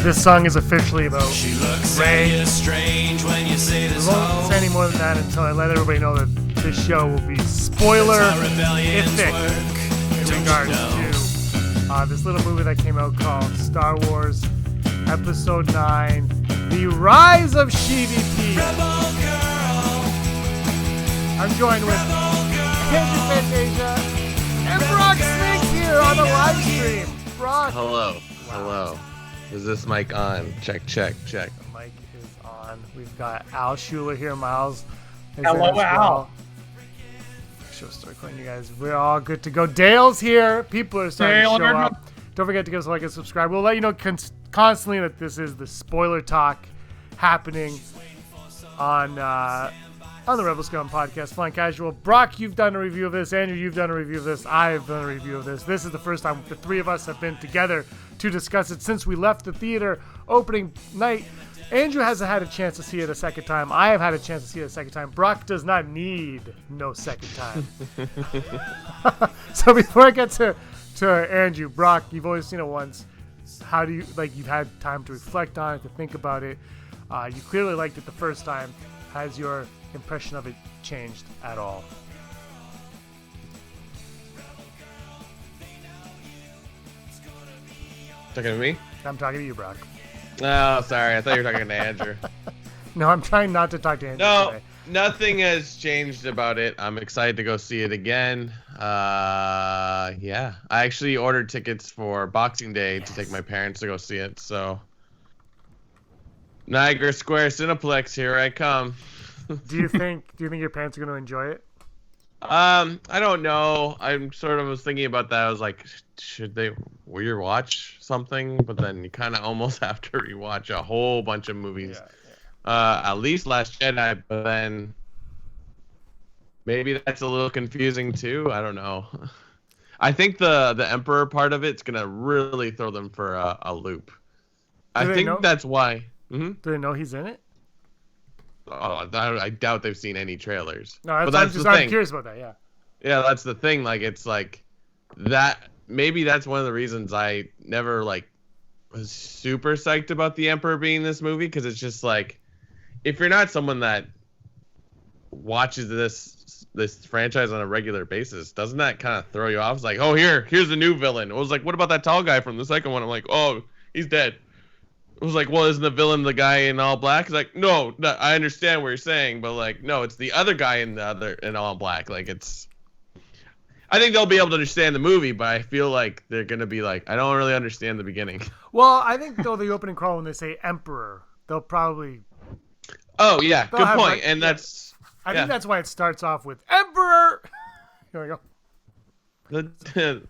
This song is officially about Rey. Strange when you say this. We won't say any more than that until I let everybody know that this show will be spoiler-ific in regards to this little movie that came out called Star Wars Episode 9, The Rise of CVP. I'm joined with Andrew Fantasia and Brock Snakes here on the live stream. Brock. Hello. Wow. Hello. Is this mic on? Check. The mic is on. We've got Al Schuler here. Miles is Hello, there as well. Al. Show start recording, you guys. We're all good to go. Dale's here. People are starting Dale, to show up. Don't forget to give us a like and subscribe. We'll let you know constantly that this is the spoiler talk happening on the Rebel Scum podcast, Flying Casual. Brock, you've done a review of this. Andrew, you've done a review of this. I've done a review of this. This is the first time the three of us have been together to discuss it since we left the theater opening night. Andrew hasn't had a chance to see it a second time. I have had a chance to see it a second time. Brock does not need no second time. So before I get to Andrew, Brock, you've only seen it once. How do you, you've had time to reflect on it, to think about it. You clearly liked it the first time. Has your impression of it changed at all? Talking to me? I'm talking to you, Brock. Oh, sorry. I thought you were talking to Andrew. No, I'm trying not to talk to Andrew today. Nothing has changed about it. I'm excited to go see it again. Yeah. I actually ordered tickets for Boxing Day to take my parents to go see it, so... Niagara Square Cineplex, here I come. Do you think your parents are going to enjoy it? I don't know. I'm sort of was thinking about that. I was like, should they rewatch something? But then you kind of almost have to rewatch a whole bunch of movies. Yeah. At least Last Jedi, but then maybe that's a little confusing too. I don't know. I think the Emperor part of it's gonna really throw them for a loop. I think that's why. Mm-hmm. Do they know he's in it? Oh, I doubt they've seen any trailers. No, but that's the thing. I'm curious about that. Yeah. Yeah, that's the thing. It's like that. Maybe that's one of the reasons I never was super psyched about the Emperor being in this movie, because it's just if you're not someone that watches this franchise on a regular basis, doesn't that kind of throw you off? It's like, oh, here's the new villain. It was like, what about that tall guy from the second one? I'm like, oh, he's dead. It was like, well, isn't the villain the guy in all black? It's like, no, I understand what you're saying, but no, it's the other guy in all black. I think they'll be able to understand the movie, but I feel like they're gonna be I don't really understand the beginning. Well, I think though the opening crawl when they say Emperor, they'll probably. Oh yeah, good point, and that's. I think that's why it starts off with Emperor. Here we go.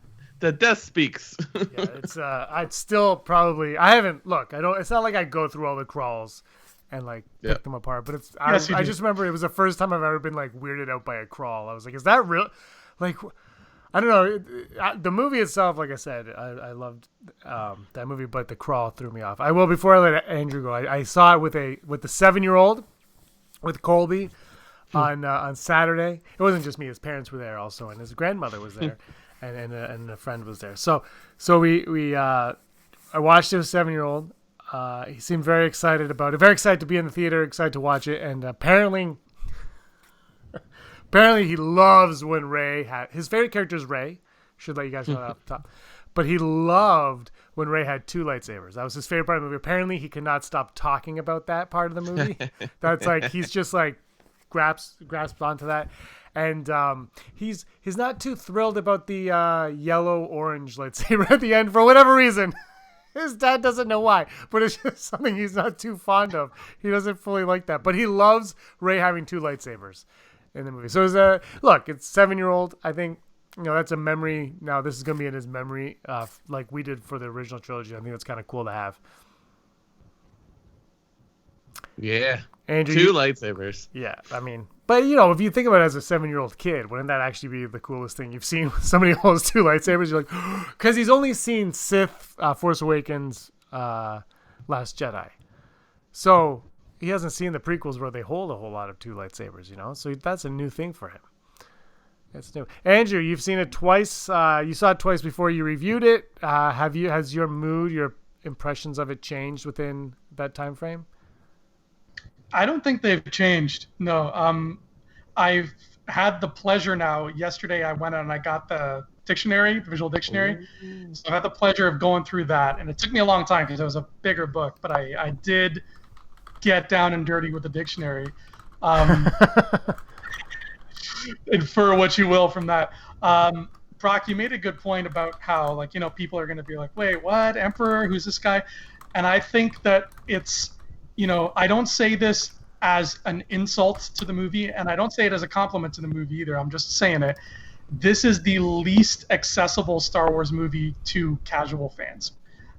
The death speaks. Yeah, it's I'd still probably. I haven't look. I don't. It's not like I go through all the crawls and pick them apart. But it's. I just remember it was the first time I've ever been weirded out by a crawl. I was like, is that real? I don't know. The movie itself, like I said, I loved that movie, but the crawl threw me off. I will before I let Andrew go. I saw it with the 7-year-old, with Colby, on Saturday. It wasn't just me; his parents were there also, and his grandmother was there. And a friend was there. So I watched it with a 7-year-old. He seemed very excited about it. Very excited to be in the theater. Excited to watch it. And apparently he loves when Rey had his favorite character is Rey. Should let you guys know that off the top. But he loved when Rey had 2 lightsabers. That was his favorite part of the movie. Apparently he could not stop talking about that part of the movie. That's he's just grasped onto that. And he's not too thrilled about the yellow-orange lightsaber at the end for whatever reason. His dad doesn't know why, but it's just something he's not too fond of. He doesn't fully like that. But he loves Rey having 2 lightsabers in the movie. So it's 7-year-old. I think that's a memory. Now this is going to be in his memory like we did for the original trilogy. I think that's kind of cool to have. Yeah. Andrew, 2 lightsabers. Yeah, I mean, but if you think about it as a 7-year-old kid, wouldn't that actually be the coolest thing you've seen? Somebody holds 2 lightsabers, you're like, because he's only seen Sith, Force Awakens, Last Jedi, so he hasn't seen the prequels where they hold a whole lot of 2 lightsabers. So that's a new thing for him. That's new. Andrew, you've seen it twice. You saw it twice before you reviewed it. Has your mood, your impressions of it changed within that time frame? I don't think they've changed. No. I've had the pleasure now. Yesterday, I went out and I got the dictionary, the visual dictionary. Ooh. So I had the pleasure of going through that, and it took me a long time because it was a bigger book. But I did get down and dirty with the dictionary. Infer what you will from that. Brock, you made a good point about how, like, people are going to be like, wait, what? Emperor? Who's this guy? And I think that it's, I don't say this as an insult to the movie, and I don't say it as a compliment to the movie either. I'm just saying it. This is the least accessible Star Wars movie to casual fans.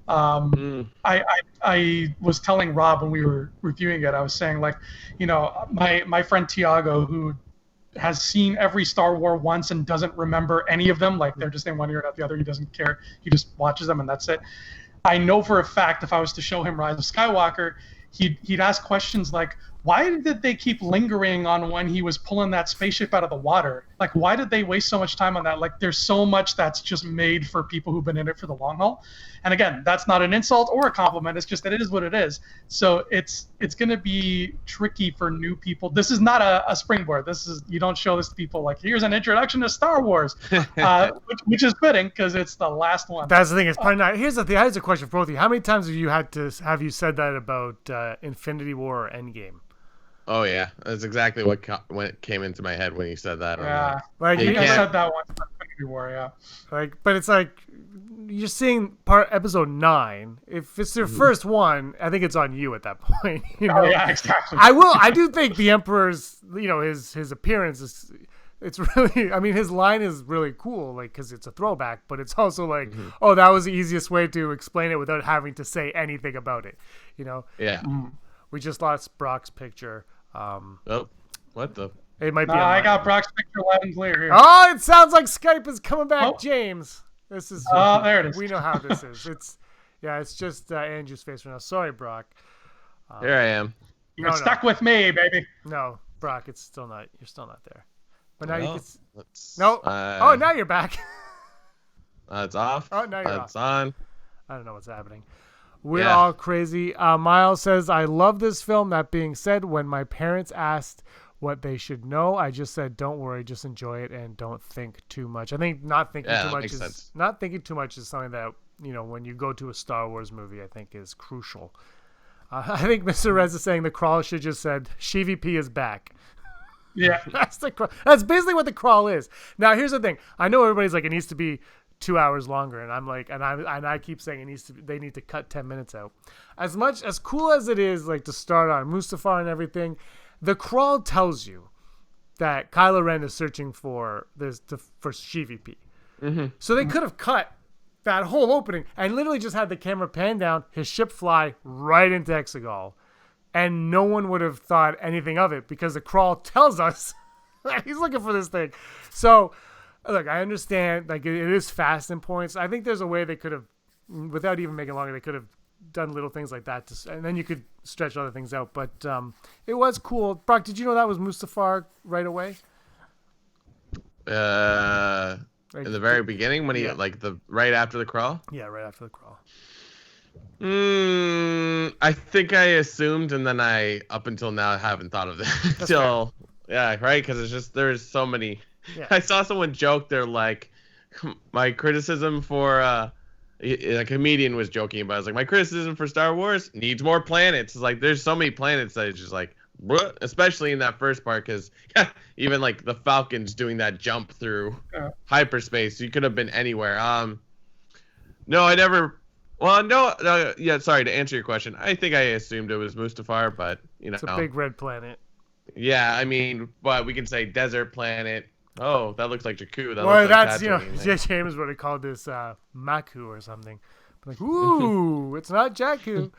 I was telling Rob when we were reviewing it, I was saying, like, my friend Tiago, who has seen every Star Wars once and doesn't remember any of them, like they're just in one ear and out the other. He doesn't care. He just watches them and that's it. I know for a fact if I was to show him Rise of Skywalker, he'd ask questions like, why did they keep lingering on when he was pulling that spaceship out of the water? Like, why did they waste so much time on that? Like, there's so much that's just made for people who've been in it for the long haul. And again, that's not an insult or a compliment. It's just that it is what it is. So it's going to be tricky for new people. This is not a springboard. You don't show this to people like, here's an introduction to Star Wars, which is fitting because it's the last one. That's the thing. It's probably not. Here's a question for both of you. How many times have you said that about Infinity War or Endgame? Oh yeah, that's exactly what came into my head when you said that. Yeah, like I said that once. Infinity War, yeah. Like, but it's like you're seeing episode 9. If it's their first one, I think it's on you at that point. Oh yeah, exactly. I do think the Emperor's, his appearance is. It's really, I mean, his line is really cool, like, because it's a throwback, but it's also like, oh, that was the easiest way to explain it without having to say anything about it, Yeah. We just lost Brock's picture. Oh, what the? It might be. I got Brock's picture loud and clear here. Oh, it sounds like Skype is coming back, James. This is. There it is. We know how this is. It's just Andrew's face right now. Sorry, Brock. Here I am. You're stuck with me, baby. No, Brock, you're still not there. But now you can. No. Now you're back. It's off. Oh, now you're It's on. I don't know what's happening. We're all crazy. Miles says, I love this film. That being said, when my parents asked what they should know, I just said, don't worry, just enjoy it and don't think too much. I think not thinking too much is something that, when you go to a Star Wars movie, I think is crucial. I think Mr. Rez is saying the crawl should just said, ShiVP is back. Yeah. That's basically what the crawl is. Now, here's the thing. I know everybody's like, it needs to be 2 hours longer, and I'm like, and I keep saying they need to cut 10 minutes out. As cool as it is, like, to start on Mustafar and everything, the crawl tells you that Kylo Ren is searching for ShiVP. So they could have cut that whole opening and literally just had the camera pan down, his ship fly right into Exegol, and no one would have thought anything of it because the crawl tells us that he's looking for this thing. So. Look, I understand, like, it is fast in points. I think there's a way they could have, without even making it longer, they could have done little things like that, and then you could stretch other things out. But it was cool. Brock, did you know that was Mustafar right away? In the very beginning, when he right after the crawl. Yeah, right after the crawl. I think I assumed, and then up until now, haven't thought of it. Yeah, right, because it's just there's so many. Yeah. I saw someone joke, they're like, my criticism for a comedian was joking about it. It's like, my criticism for Star Wars needs more planets. It's like, there's so many planets that it's just like, bleh, especially in that first part, because even like the Falcon's doing that jump through hyperspace. You could have been anywhere. No, I never. Well, no. Yeah, sorry, to answer your question, I think I assumed it was Mustafar, but it's a big red planet. Yeah, I mean, but we can say desert planet. Oh, that looks like Jakku. That's James would have called this Maku or something. Like, ooh, it's not Jakku.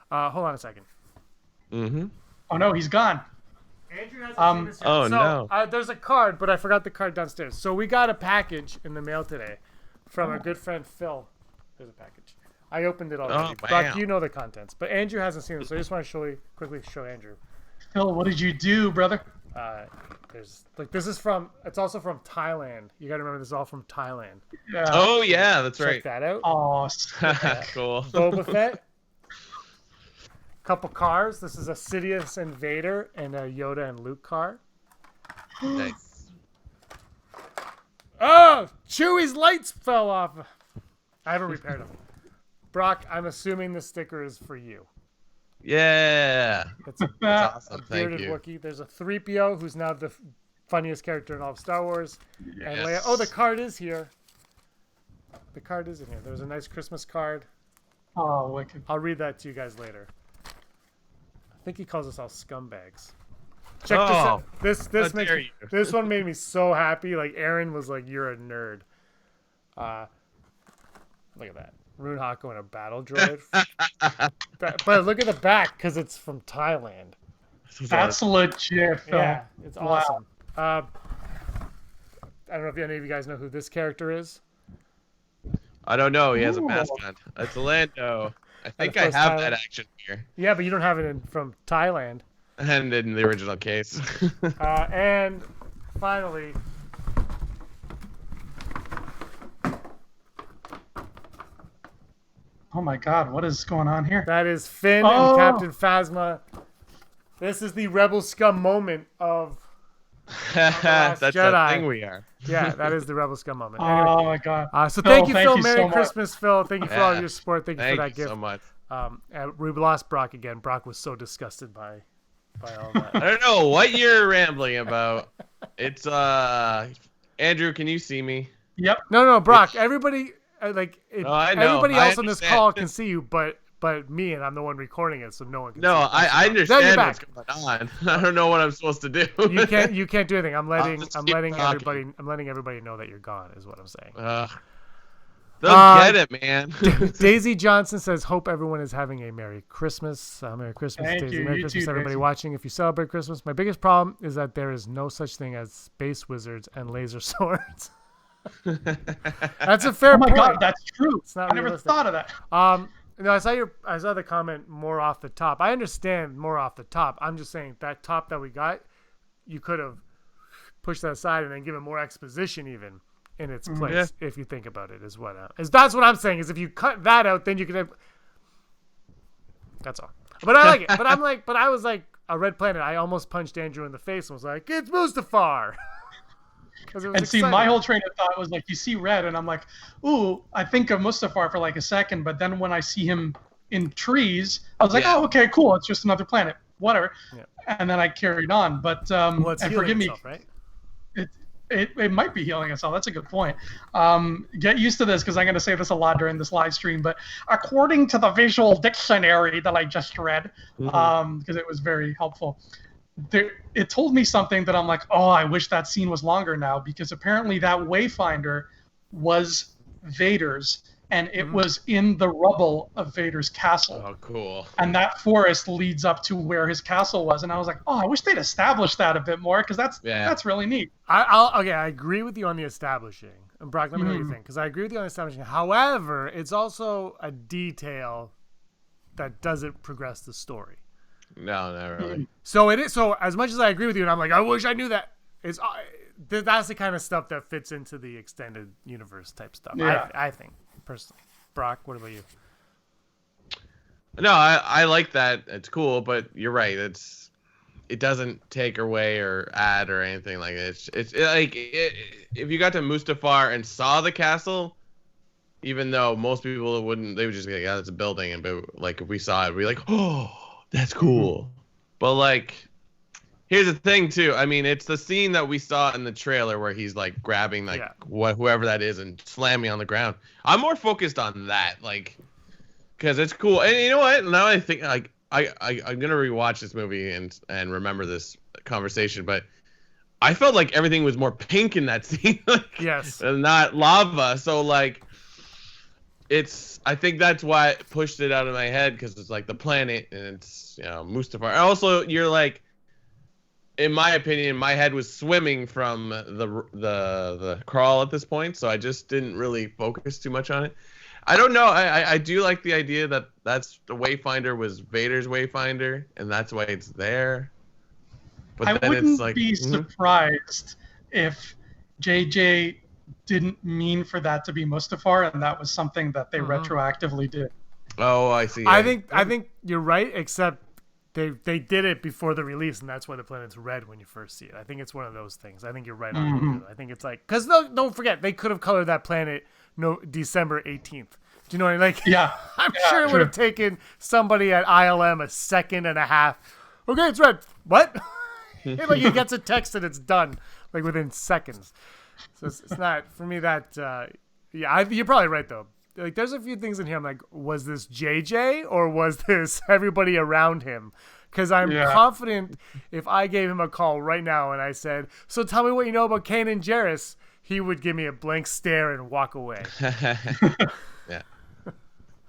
Hold on a second. Oh no, he's gone. Andrew hasn't seen this yet. Oh no. There's a card, but I forgot the card downstairs. So we got a package in the mail today from a good friend Phil. There's a package. I opened it already. Brock, you know the contents, but Andrew hasn't seen it, so I just want to quickly show Andrew. Phil, what did you do, brother? There's like this is from. It's also from Thailand. You gotta remember this is all from Thailand. Yeah. Oh yeah, that's Check right. that out. Oh, Cool. Boba Fett. Couple cars. This is a Sidious and Vader and a Yoda and Luke car. Nice. Oh, Chewie's lights fell off. I haven't repaired them. Brock, I'm assuming the sticker is for you. Yeah. It's a That's awesome. Thank bearded you. Wookiee. There's a 3PO who's now the funniest character in all of Star Wars. And Leia. Yes. Oh, the card is here. The card is in here. There's a nice Christmas card. oh, wicked. I'll read that to you guys later. I think he calls us all scumbags. Check this Oh, out. This how makes dare me, you. this one made me so happy. Like Aaron was like, "You're a nerd." Look at that. Rune Hako and a battle droid. but look at the back because it's from Thailand. That's legit. Phil. Yeah, it's Wow. awesome. I don't know if any of you guys know who this character is. I don't know. He has a Ooh. mask on. It's Lando. I think of I course, have Thailand. that action here, Yeah, but you don't have it from Thailand. and in the original case. And finally, Oh my God, what is going on here? that is Finn Oh. and Captain Phasma. This is the Rebel Scum moment of. That's Jedi. that thing we are. Yeah, that is the Rebel Scum moment. Oh Anyway, my God. so Phil, thank you, thank Phil. you Merry so much. Christmas, Phil. Thank you for all Yeah. your support. Thank you Thank for that you gift. so much. We lost Brock again. Brock was so disgusted by all that. I don't know what you're rambling about. It's Andrew, can you see me? Yep. No, Brock. Everybody, No, I know. everybody I else on this understand. call can see you, but me, and I'm the one recording it, so no one can. No, see you. I Now you're understand what's back. going on. I don't know what I'm supposed to do. You can't do anything. I'm letting just keep talking. everybody know that you're gone. Is what I'm saying. They'll get it, man. Daisy Johnson says, "Hope everyone is having a Merry Christmas. Merry Christmas, Thank Daisy. you. Merry You Christmas, too, everybody Daisy. watching. If you celebrate Christmas, my biggest problem is that there is no such thing as space wizards and laser swords." That's a fair Oh my point. God, that's true. It's not I never realistic. thought of that. No, I saw the comment more off the top. I understand more off the top. I'm just saying that top that we got, you could have pushed that aside and then given more exposition even in its place. If you think about it, that's what I'm saying. Is if you cut that out, then you could have. That's all. But I like it. But I was like a Red Planet. I almost punched Andrew in the face and was like, "It's Mustafar." 'Cause it was And see, exciting. my whole train of thought was like, you see red, and I'm like, ooh, I think of Mustafar for like a second, but then when I see him in trees, I was like, Yeah. oh, okay, cool, it's just another planet, whatever. Yeah. And then I carried on, but Well, it's and healing forgive me, itself, right? it might be healing itself. That's a good point. Get used to this because I'm going to say this a lot during this live stream. But according to the visual dictionary that I just read, because it was very helpful, it told me something that I'm like, oh, I wish that scene was longer now, because apparently that Wayfinder was Vader's, and it was in the rubble of Vader's castle. Oh, cool. And that forest leads up to where his castle was, and I was like, oh, I wish they'd established that a bit more, because that's really neat. I agree with you on the establishing. And Brock, let me know what you think, because I agree with you on the establishing. However, it's also a detail that doesn't progress the story. No, not really. So it is. So as much as I agree with you, and I'm like, I wish I knew that. That's the kind of stuff that fits into the extended universe type stuff. Yeah. I think personally. Brock, what about you? No, I like that. It's cool, but you're right. It doesn't take away or add or anything like it. If you got to Mustafar and saw the castle, even though most people wouldn't, they would just be like, yeah, it's a building. And but like if we saw it, we'd be like, oh, that's cool. But like, here's the thing too. I mean, it's the scene that we saw in the trailer where he's like grabbing like whoever that is and slamming on the ground. I'm more focused on that, like, because it's cool. And you know what? Now I think like I'm gonna rewatch this movie and remember this conversation, but I felt like everything was more pink in that scene, like, Yes. and not lava. So like, I think that's why it pushed it out of my head, because it's like the planet and it's Mustafar. And also, you're like, in my opinion, my head was swimming from the crawl at this point, so I just didn't really focus too much on it. I don't know. I do like the idea that that's the Wayfinder was Vader's Wayfinder, and that's why it's there. But I then wouldn't it's like, be surprised if JJ didn't mean for that to be Mustafar, and that was something that they retroactively did. oh, I see. I think you're right, except they did it before the release, and that's why the planet's red when you first see it. I think it's one of those things. I think you're right on. I think it's like, because don't forget, they could have colored that planet December 18th. Do you know what I mean? Like, Yeah, I'm sure it would have taken somebody at ILM a second and a half. Okay, it's red. What? Like, he gets a text and it's done, like, within seconds. So it's not, for me, that, you're probably right, though. Like, there's a few things in here I'm like, was this JJ or was this everybody around him? Because I'm confident if I gave him a call right now and I said, so tell me what you know about Kane and Jarrus, he would give me a blank stare and walk away.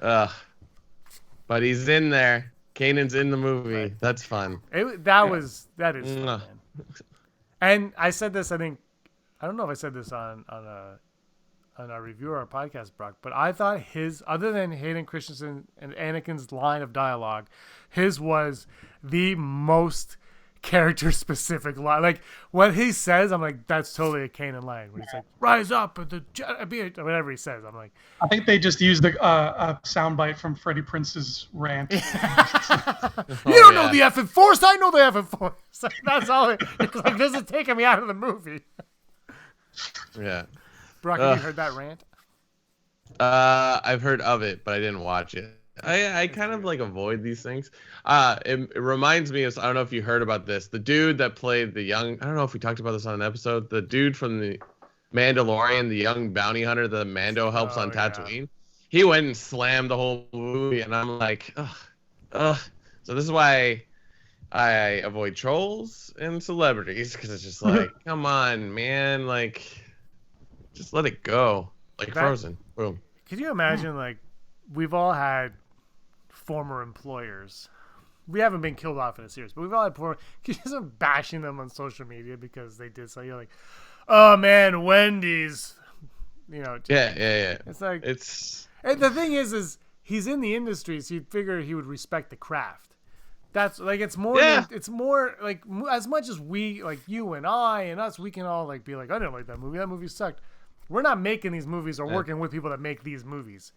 Yeah. But he's in there. Kanan's in the movie. Right. That's fun. That is fun, man. And I said this, I think, I don't know if I said this on our review or our podcast, Brock, but I thought his, other than Hayden Christensen and Anakin's line of dialogue, his was the most character-specific line. Like, what he says, I'm like, that's totally a Kanan line. When he's like, rise up, or whatever he says. I'm like, I think they just used a soundbite from Freddie Prince's rant. You don't know the effing Force. I know the effing Force. That's all. It's like, this is taking me out of the movie. Yeah. Brock, have you heard that rant? I've heard of it, but I didn't watch it. I kind of like avoid these things. It reminds me of, I don't know if you heard about this, the dude that played the young, I don't know if we talked about this on an episode, the dude from the Mandalorian, the young bounty hunter that Mando helps on Tatooine. Yeah. He went and slammed the whole movie, and I'm like, ugh. So this is why I avoid trolls and celebrities, because it's just like, come on, man, like, just let it go. Like Frozen. Boom. Could you imagine, like, we've all had former employers. We haven't been killed off in a series, but we've all had former. Just bashing them on social media because they did so. You're like, oh man, Wendy's. You know. Yeah. It's like and the thing is he's in the industry, so you'd figure he would respect the craft. That's like it's more. Yeah. It's more like as much as we, like you and I and us, we can all like be like, I didn't like that movie. That movie sucked. We're not making these movies or working with people that make these movies.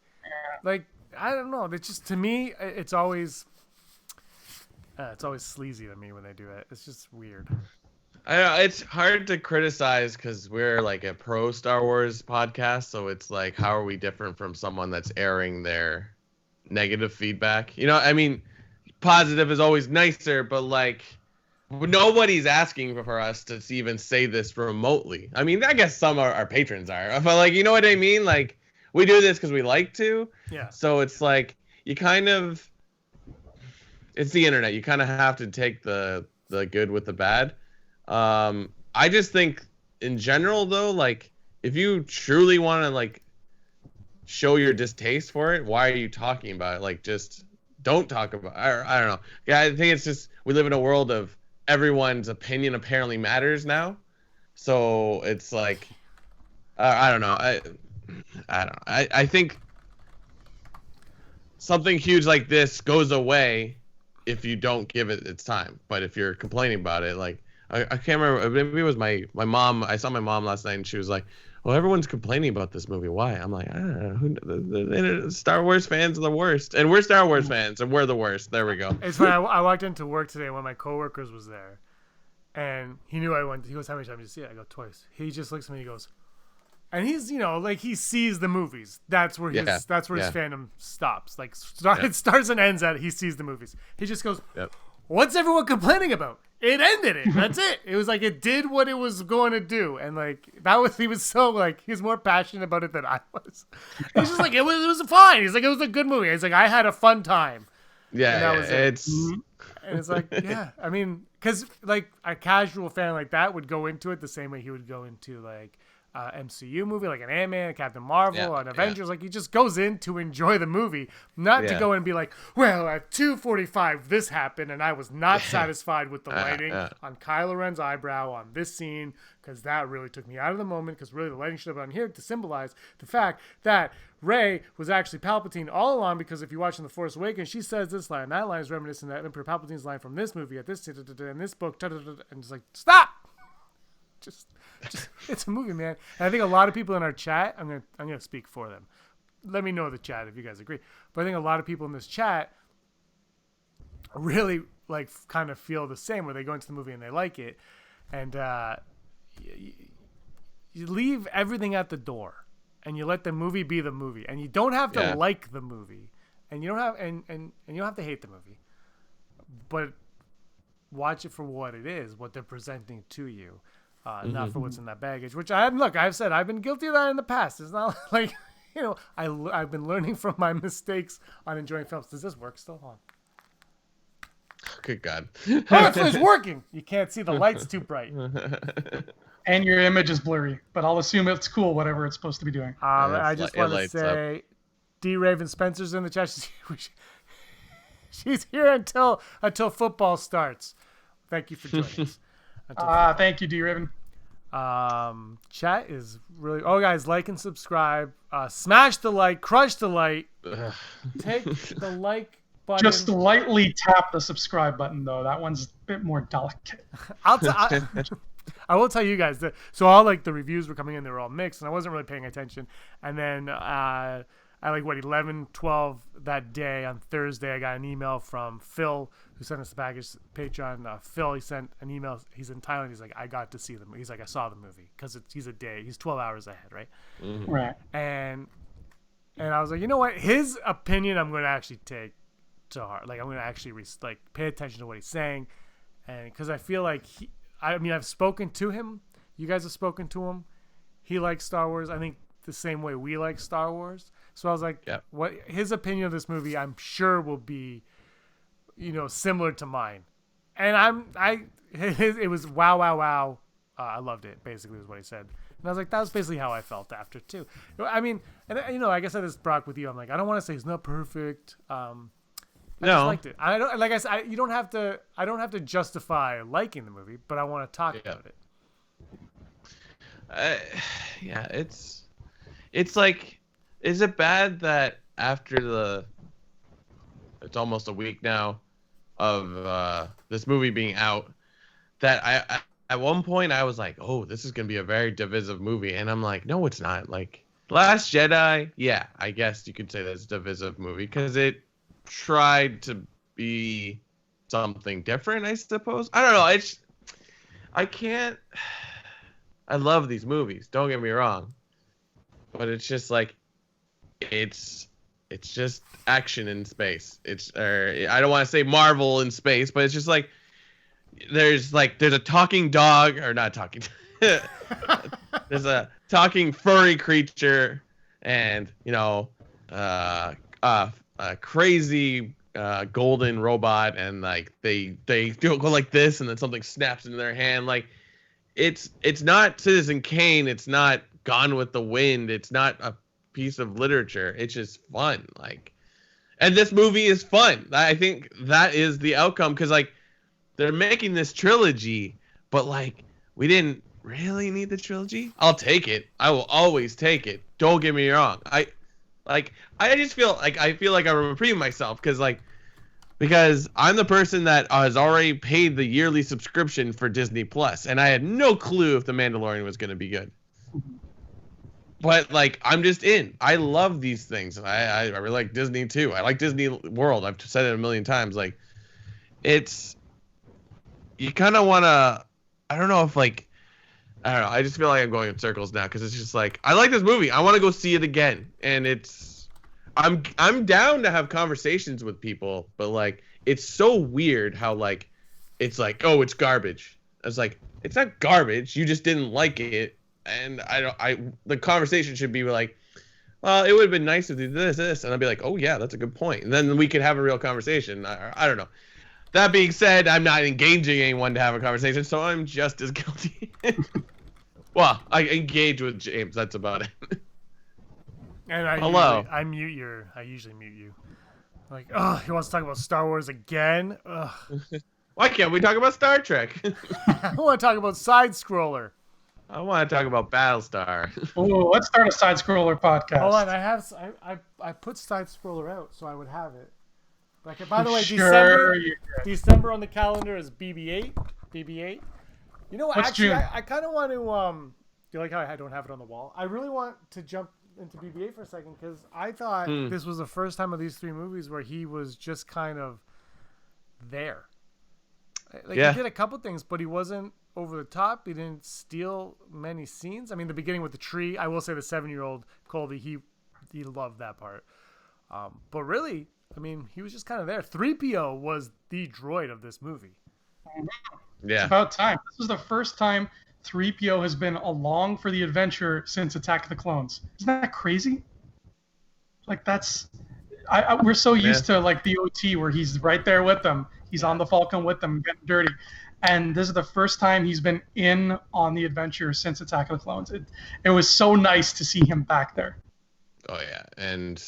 Like, I don't know. It's just, to me, it's always sleazy to me when they do it. It's just weird. It's hard to criticize because we're like a pro Star Wars podcast, so it's like, how are we different from someone that's airing their negative feedback? You know, I mean, positive is always nicer, but like, nobody's asking for us to even say this remotely. I mean, I guess some our patrons are, but like, you know what I mean? Like, we do this because we like to. Yeah. So it's like, you kind of, it's the internet. You kind of have to take the good with the bad. I just think in general though, like, if you truly want to like show your distaste for it, why are you talking about it? Like, just don't talk about it. I don't know. Yeah, I think it's just, we live in a world of everyone's opinion apparently matters now. So it's like, I don't know. I don't know. I think something huge like this goes away if you don't give it its time. But if you're complaining about it, like, I can't remember. Maybe it was my mom. I saw my mom last night, and she was like, well, everyone's complaining about this movie. Why? I'm like, I don't know. The Star Wars fans are the worst. And we're Star Wars fans, and we're the worst. There we go. It's funny. I walked into work today. One of my coworkers was there. And he knew I went. He goes, how many times did you see it? I go, twice. He just looks at me and he goes, and he's, you know, like, he sees the movies. That's where his his fandom stops. Like, it starts and ends at he sees the movies. He just goes, what's everyone complaining about? It ended it. That's it. It was like, it did what it was going to do. And like, he was so like, he was more passionate about it than I was. He's just like, it was fine. He's like, it was a good movie. He's like, I had a fun time. Yeah. And that was it. And it's like, yeah, I mean, because like a casual fan like that would go into it the same way he would go into like MCU movie, like an Ant-Man, a Captain Marvel, an Yeah. Avengers. Like he just goes in to enjoy the movie, not to go and be like, well, at 2:45 this happened, and I was not satisfied with the lighting on Kylo Ren's eyebrow on this scene because that really took me out of the moment. Because really, the lighting should have been on here to symbolize the fact that Rey was actually Palpatine all along. Because if you watch in The Force Awakens, she says this line, that line is reminiscent of Emperor Palpatine's line from this movie at this in this book, and it's like stop. Just it's a movie, man. And I think a lot of people in our chat, I'm gonna speak for them. Let me know in the chat if you guys agree. But I think a lot of people in this chat really like kind of feel the same, where they go into the movie and they like it, and you leave everything at the door, and you let the movie be the movie, and you don't have to like the movie, and you don't have and you don't have to hate the movie, but watch it for what it is, what they're presenting to you. Not for what's in that baggage, which I've said I've been guilty of that in the past. It's not like, I've been learning from my mistakes on enjoying films. Does this work still? Hold on. Good God. Oh, it's working. You can't see the lights too bright. And your image is blurry, but I'll assume it's cool, whatever it's supposed to be doing. I just want to say, D. Raven Spencer's in the chat. She's here until football starts. Thank you for joining us. Thank you, D. Raven. Chat is really. Oh, guys, like and subscribe. Smash the like, crush the like. Take the like button. Just lightly tap the subscribe button, though. That one's a bit more delicate. I will tell you guys that. So all like the reviews were coming in, they were all mixed, and I wasn't really paying attention. And then at like 11:12 that day on Thursday, I got an email from Phil, who sent us the package. Patreon. Phil, he sent an email. He's in Thailand. He's like, I got to see the movie. He's like, I saw the movie because he's 12 hours ahead, right? Mm-hmm. Right. And I was like, you know what? His opinion, I'm going to actually take to heart. Like I'm going to actually pay attention to what he's saying, and because I feel like I've spoken to him. You guys have spoken to him. He likes Star Wars. I think the same way we like Star Wars. So I was like, what his opinion of this movie, I'm sure will be, similar to mine. And it was wow. I loved it, basically is what he said. And I was like, that was basically how I felt after too. I mean, and like I said, this Brock with you, I'm like, I don't want to say it's not perfect. I just liked it. I don't, like I said, I don't have to justify liking the movie, but I want to talk about it. It's like, is it bad that after it's almost a week now of this movie being out, that I at one point I was like, oh, this is gonna be a very divisive movie, and I'm like, no, it's not. Like Last Jedi, yeah, I guess you could say that's a divisive movie because it tried to be something different, I suppose. I don't know. I love these movies, don't get me wrong, but it's just like it's just action in space. I don't want to say Marvel in space, but it's just like there's a talking dog, or not talking. There's a talking furry creature, and a crazy golden robot, and like they go like this, and then something snaps into their hand. Like it's not Citizen Kane, it's not Gone with the Wind, it's not a piece of literature. It's just fun. Like, and this movie is fun. I think that is the outcome, because like they're making this trilogy, but like we didn't really need the trilogy. I'll take it. I will always take it. Don't get me wrong. I just feel like I'm repeating myself because I'm the person that has already paid the yearly subscription for Disney Plus, and I had no clue if The Mandalorian was going to be good. But like, I'm just in. I love these things. I really like Disney too. I like Disney World. I've said it a million times. Like, you kind of want to. I don't know. I just feel like I'm going in circles now, because it's just like, I like this movie. I want to go see it again, and I'm down to have conversations with people, but like, it's so weird how like it's like, oh, it's garbage. It's like, it's not garbage. You just didn't like it. And the conversation should be like, well, it would have been nice if they did this, and I'd be like, oh yeah, that's a good point, and then we could have a real conversation. I don't know. That being said, I'm not engaging anyone to have a conversation, so I'm just as guilty. Well, I engage with James. That's about it. And I Hello. I usually mute you. Like, oh, he wants to talk about Star Wars again? Ugh. Why can't we talk about Star Trek? I want to talk about Side Scroller. I want to talk about Battlestar. Oh, let's start a side scroller podcast. Hold on, I put Side Scroller out so I would have it. Like, by the way, Sure, December on the calendar is BB-8. BB-8. You know what? What's Actually, June? I kind of want to. Do you like how I don't have it on the wall? I really want to jump into BB-8 for a second because I thought this was the first time of these three movies where he was just kind of there. Like, he did a couple things, but he wasn't over the top. He didn't steal many scenes. I mean, the beginning with the tree. I will say the 7-year-old Colby, he loved that part. But really, I mean, he was just kind of there. 3PO was the droid of this movie. Yeah. It's about time. This was the first time 3PO has been along for the adventure since Attack of the Clones. Isn't that crazy? Like, that's... we're so used to, like, the OT where he's right there with them. He's on the Falcon with them, getting dirty. And this is the first time he's been in on the adventure since Attack of the Clones. It was so nice to see him back there. Oh, yeah. And,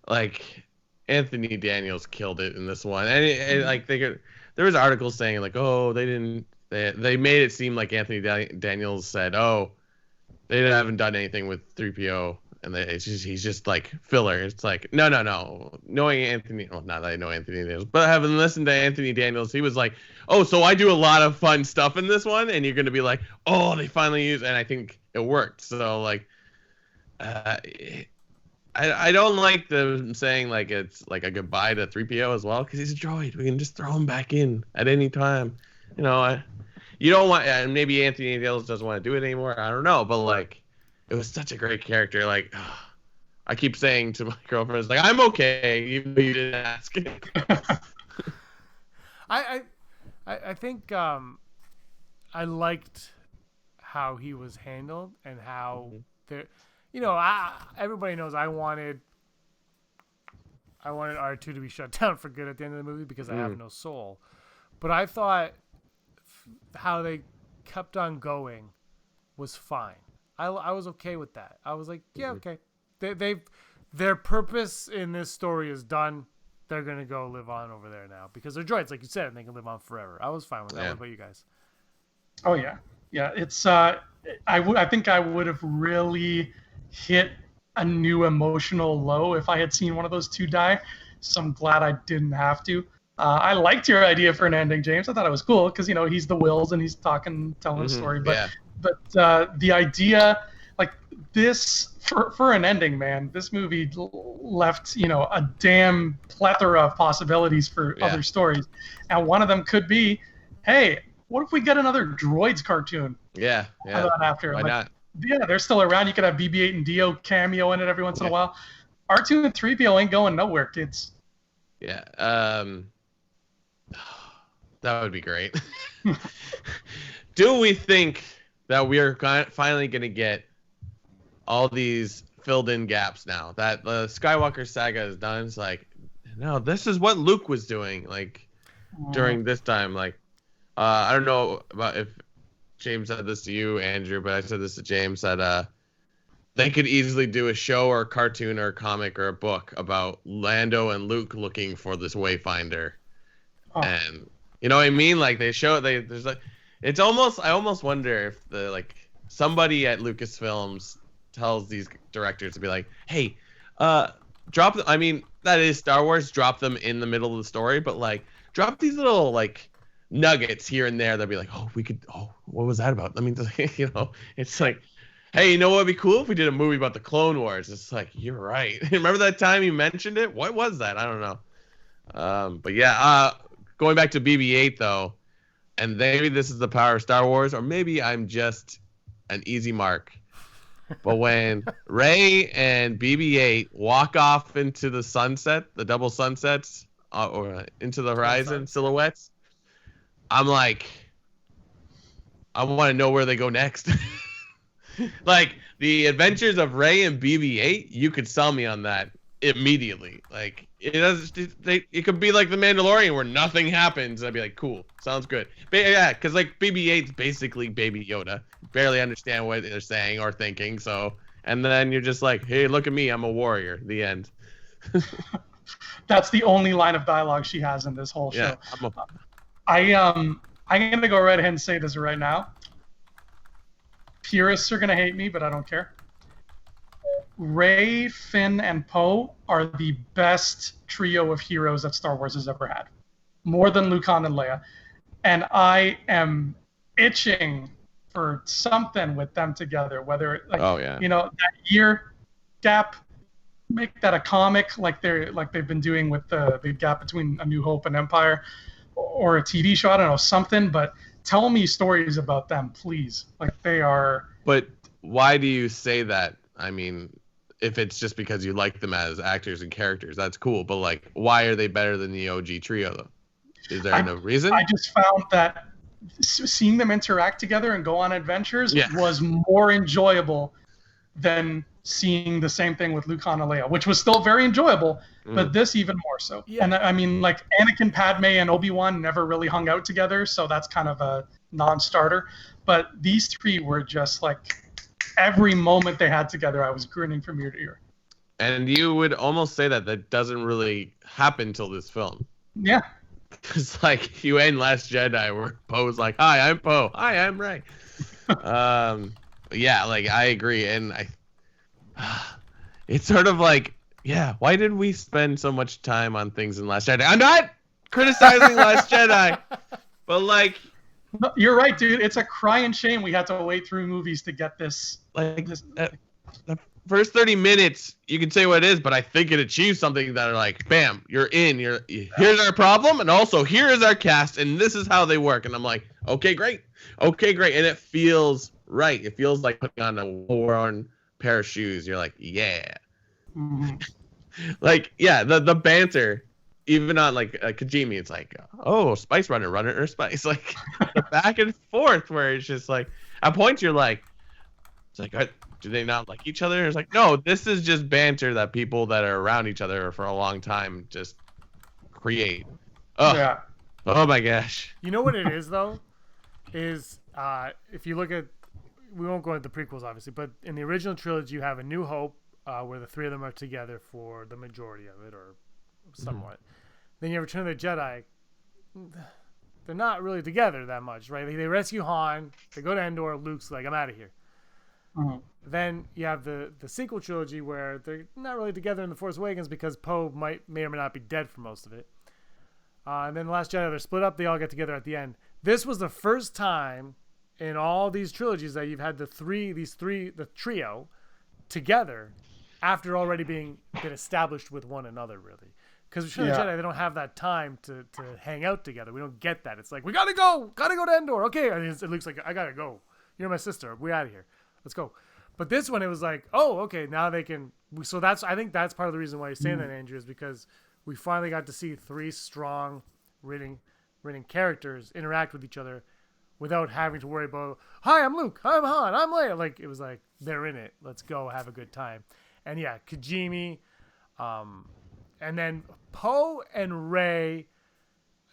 like, Anthony Daniels killed it in this one. And like, there was articles saying, like, oh, they made it seem like Anthony Daniels said, oh, they haven't done anything with 3PO. And he's just like filler. It's like, no. Knowing Anthony, well, not that I know Anthony Daniels, but having listened to Anthony Daniels, he was like, oh, so I do a lot of fun stuff in this one. And you're going to be like, oh, they finally used, and I think it worked. So, like, I don't like them saying, like, it's like a goodbye to 3PO as well, because he's a droid. We can just throw him back in at any time. You know, you don't want, and maybe Anthony Daniels doesn't want to do it anymore. I don't know, but, like, it was such a great character. Like, I keep saying to my girlfriends, like, I'm okay, even though you didn't ask. I think I liked how he was handled and how you know, everybody knows I wanted R2 to be shut down for good at the end of the movie because I have no soul. But I thought how they kept on going was fine. I was okay with that. I was like, yeah, okay. Their purpose in this story is done. They're gonna go live on over there now because they're droids, like you said, and they can live on forever. I was fine with that. Yeah. What about you guys? Oh yeah. It's I think I would have really hit a new emotional low if I had seen one of those two die. So I'm glad I didn't have to. I liked your idea for an ending, James. I thought it was cool because, you know, he's the Wills and he's telling a story. But the idea, like, this for an ending, man, this movie left, you know, a damn plethora of possibilities for other stories, and one of them could be, hey, what if we get another droids cartoon? Yeah. After, why not? Yeah, they're still around. You could have BB-8 and Dio cameo in it every once in a while. R2 and 3PO ain't going nowhere, kids. Yeah. That would be great. Do we think that we are finally going to get all these filled in gaps now that the Skywalker saga is done? It's like, no, this is what Luke was doing, like, during this time. Like, I don't know about if James said this to you, Andrew, but I said this to James, that they could easily do a show or a cartoon or a comic or a book about Lando and Luke looking for this Wayfinder. And you know what I mean? Like, there's like, it's almost, I almost wonder if the, like, somebody at Lucasfilms tells these directors to be like, hey, drop them. I mean, that is Star Wars, drop them in the middle of the story, but, like, drop these little, like, nuggets here and there. They'll be like, what was that about? I mean, you know, it's like, hey, you know what would be cool if we did a movie about the Clone Wars? It's like, you're right. Remember that time you mentioned it? What was that? I don't know. But yeah, going back to BB-8 though, and maybe this is the power of Star Wars, or maybe I'm just an easy mark. But when Rey and BB-8 walk off into the sunset, the double sunsets, or into the horizon silhouettes, I'm like, I want to know where they go next. Like, the adventures of Rey and BB-8, you could sell me on that immediately. Like it could be like the Mandalorian where nothing happens. I'd be like, cool, sounds good. But yeah, because like BB-8's basically Baby Yoda. Barely understand what they're saying or thinking. So, and then you're just like, hey, look at me, I'm a warrior. The end. That's the only line of dialogue she has in this whole show. Yeah, I'm gonna go right ahead and say this right now. Purists are gonna hate me, but I don't care. Rey, Finn, and Poe are the best trio of heroes that Star Wars has ever had, more than Luke, Han, and Leia. And I am itching for something with them together. Whether that year gap, make that a comic like they've been doing with the gap between A New Hope and Empire, or a TV show. I don't know, something. But tell me stories about them, please. Like they are. But why do you say that? I mean, if it's just because you like them as actors and characters, that's cool. But like, why are they better than the OG trio, though? Is there no reason? I just found that seeing them interact together and go on adventures was more enjoyable than seeing the same thing with Luke, Han, and Leia, which was still very enjoyable, but this even more so. Yeah. And I mean, like Anakin, Padme, and Obi-Wan never really hung out together, so that's kind of a non-starter. But these three were just like, every moment they had together, I was grinning from ear to ear. And you would almost say that doesn't really happen till this film. Yeah. It's like you end Last Jedi where Poe's like, "Hi, I'm Poe. Hi, I'm Rey." Yeah, like I agree, and it's sort of like, yeah, why did we spend so much time on things in Last Jedi? I'm not criticizing Last Jedi, but like, you're right, dude. It's a crying shame we had to wait through movies to get this. Like the first 30 minutes, you can say what it is, but I think it achieves something that are like, bam, you're in. Here's our problem, and also here is our cast, and this is how they work. And I'm like, okay, great, and it feels right. It feels like putting on a worn pair of shoes. You're like, yeah, like yeah, the banter. Even on like Kajimi, it's like, oh, Spice Runner or Spice, like the back and forth where it's just like, at points you're like, it's like, do they not like each other? It's like, no, this is just banter that people that are around each other for a long time just create. Oh, yeah. Oh my gosh. You know what it is though? Is if you look at, we won't go into the prequels obviously, but in the original trilogy you have A New Hope, where the three of them are together for the majority of it, or somewhat. Mm-hmm. Then you have Return of the Jedi. They're not really together that much, right? They rescue Han. They go to Endor. Luke's like, I'm out of here. Mm-hmm. Then you have the sequel trilogy where they're not really together in The Force Awakens because Poe may or may not be dead for most of it. And then The Last Jedi, they're split up. They all get together at the end. This was the first time in all these trilogies that you've had the trio together after already been established with one another, really. Because Return of the Jedi, they don't have that time to hang out together. We don't get that. It's like, we gotta go to Endor. Okay, and it looks like, I gotta go. You're my sister. We're out of here. Let's go. But this one, it was like, oh, okay, now they can. So I think that's part of the reason why you're saying that, Andrew, is because we finally got to see three strong, written characters interact with each other without having to worry about, hi, I'm Luke, I'm Han, I'm Leia. Like, it was like, they're in it. Let's go have a good time. And yeah, Kajimi, and then Poe and Rey,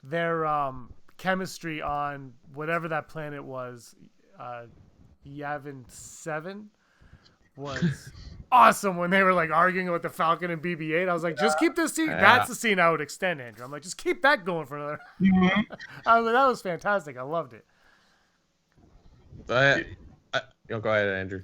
their chemistry on whatever that planet was, Yavin 7, was awesome when they were like arguing with the Falcon and BB-8. I was like, just keep this scene. Yeah. That's the scene I would extend, Andrew. I'm like, just keep that going for another. I was like, that was fantastic. I loved it. Go ahead, Andrew.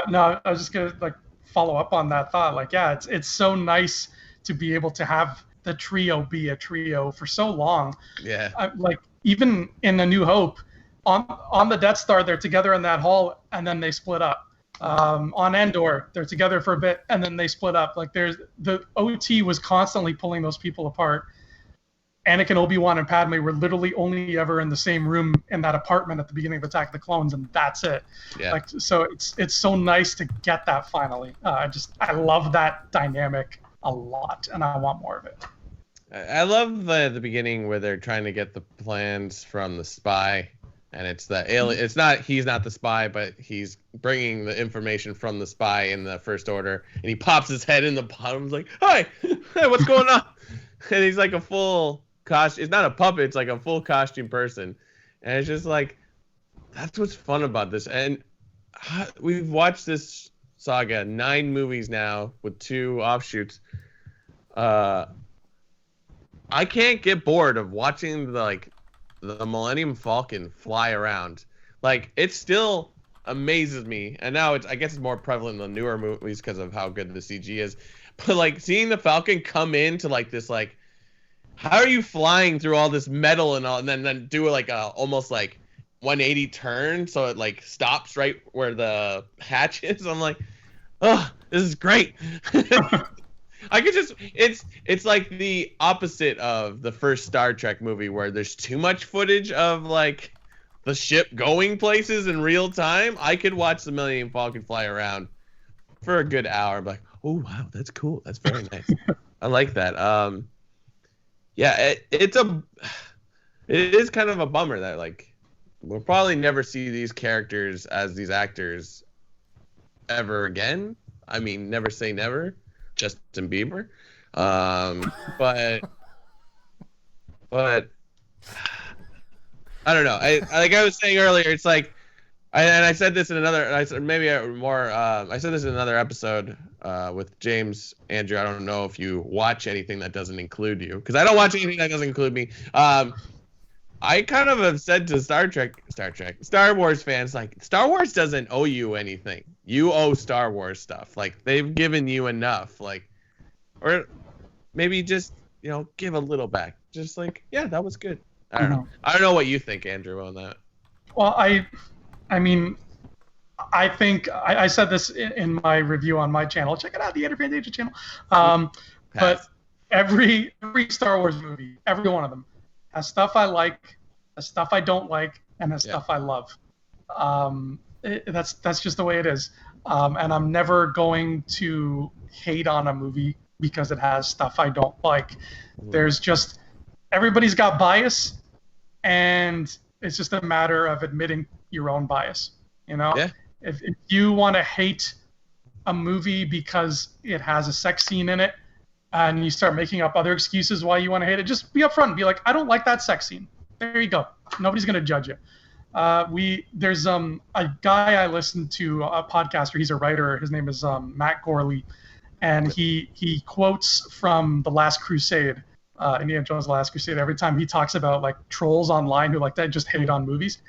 No, I was just gonna like follow up on that thought. Like, yeah, it's so nice to be able to have the trio be a trio for so long. Yeah. Like even in A New Hope, on the Death Star, they're together in that hall and then they split up. On Endor, they're together for a bit and then they split up. Like the OT was constantly pulling those people apart. Anakin, Obi-Wan, and Padme were literally only ever in the same room in that apartment at the beginning of Attack of the Clones, and that's it. Yeah. Like, so it's so nice to get that finally. I love that dynamic a lot, and I want more of it. I love the beginning where they're trying to get the plans from the spy and it's the alien. It's not he's not the spy, but he's bringing the information from the spy in the First Order, and he pops his head in the bottom. He's like, "Hi, hey, what's going on?" And he's like a full costume. It's not a puppet. It's like a full costume person, and it's just like that's what's fun about this. And we've watched this saga 9 movies now with 2 offshoots. I can't get bored of watching the Millennium Falcon fly around. Like, it still amazes me, and now I guess it's more prevalent in the newer movies because of how good the CG is. But like seeing the Falcon come into like this, like, how are you flying through all this metal and all, and then do like a almost like 180 turn so it like stops right where the hatch is? I'm like, oh, this is great. I could just it's like the opposite of the first Star Trek movie where there's too much footage of like the ship going places in real time. I could watch the Millennium Falcon fly around for a good hour. I'm like, oh wow, that's cool. That's very nice. I like that. Yeah, it is kind of a bummer that like we'll probably never see these characters as these actors ever again. I mean, never say never. Justin Bieber, but I don't know. Like I was saying earlier, it's like, I said this in another. I said maybe more. I said this in another episode with James Andrew. I don't know if you watch anything that doesn't include you, because I don't watch anything that doesn't include me. I kind of have said to Star Wars fans, like, Star Wars doesn't owe you anything. You owe Star Wars stuff. Like, they've given you enough. Like, or maybe just, give a little back. Just like, yeah, that was good. I don't know. I don't know what you think, Andrew, on that. Well, I mean, I think I said this in my review on my channel. Check it out, the Andrew Fantasia channel. But every Star Wars movie, every one of them, has stuff I like, has stuff I don't like, and has stuff I love. That's just the way it is. And I'm never going to hate on a movie because it has stuff I don't like. There's just, everybody's got bias, and it's just a matter of admitting your own bias. Yeah. If you want to hate a movie because it has a sex scene in it, and you start making up other excuses why you want to hate it, just be upfront and be like, I don't like that sex scene. There you go. Nobody's going to judge you. There's a guy I listen to, a podcaster. He's a writer. His name is Matt Gorley, and he quotes from The Last Crusade, Indiana Jones' The Last Crusade. Every time he talks about like trolls online who like that just hate on movies,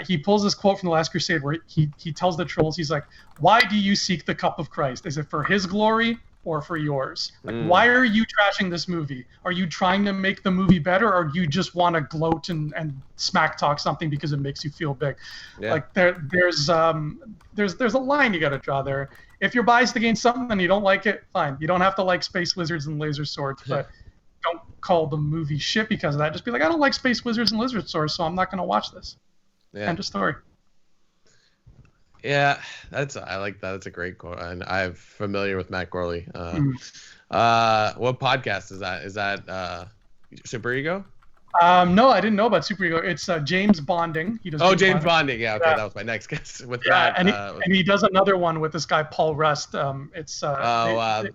he pulls this quote from The Last Crusade where he tells the trolls, he's like, why do you seek the cup of Christ? Is it for his glory or for yours? Like, why are you trashing this movie? Are you trying to make the movie better, or you just want to gloat and smack talk something because it makes you feel big? Yeah. Like there's a line you got to draw there. If you're biased against something and you don't like it, fine. You don't have to like space wizards and laser swords, but don't call the movie shit because of that. Just be like, I don't like space wizards and lizard swords, so I'm not going to watch this. Yeah. End of story. Yeah, I like that. That's a great quote, and I'm familiar with Matt Gorley. What podcast is that? Is that Super Ego? No, I didn't know about Super Ego. It's James Bonding. He does. James Bonding. Yeah, okay, that was my next guess. With that, and he does another one with this guy Paul Rust. It's In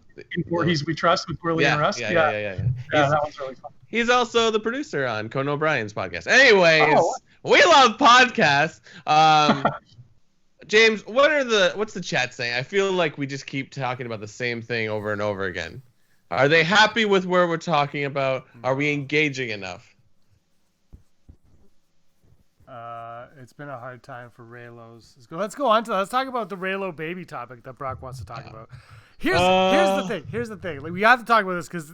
Voorhees We Trust with Gorley and Rust. Yeah, that one's really fun. He's also the producer on Conan O'Brien's podcast. Anyways, we love podcasts. James, what's the chat saying? I feel like we just keep talking about the same thing over and over again. Are they happy with where we're talking about? Are we engaging enough? It's been a hard time for Reylos. Let's talk about the Reylo baby topic that Brock wants to talk about. Here's the thing. Like, we have to talk about this because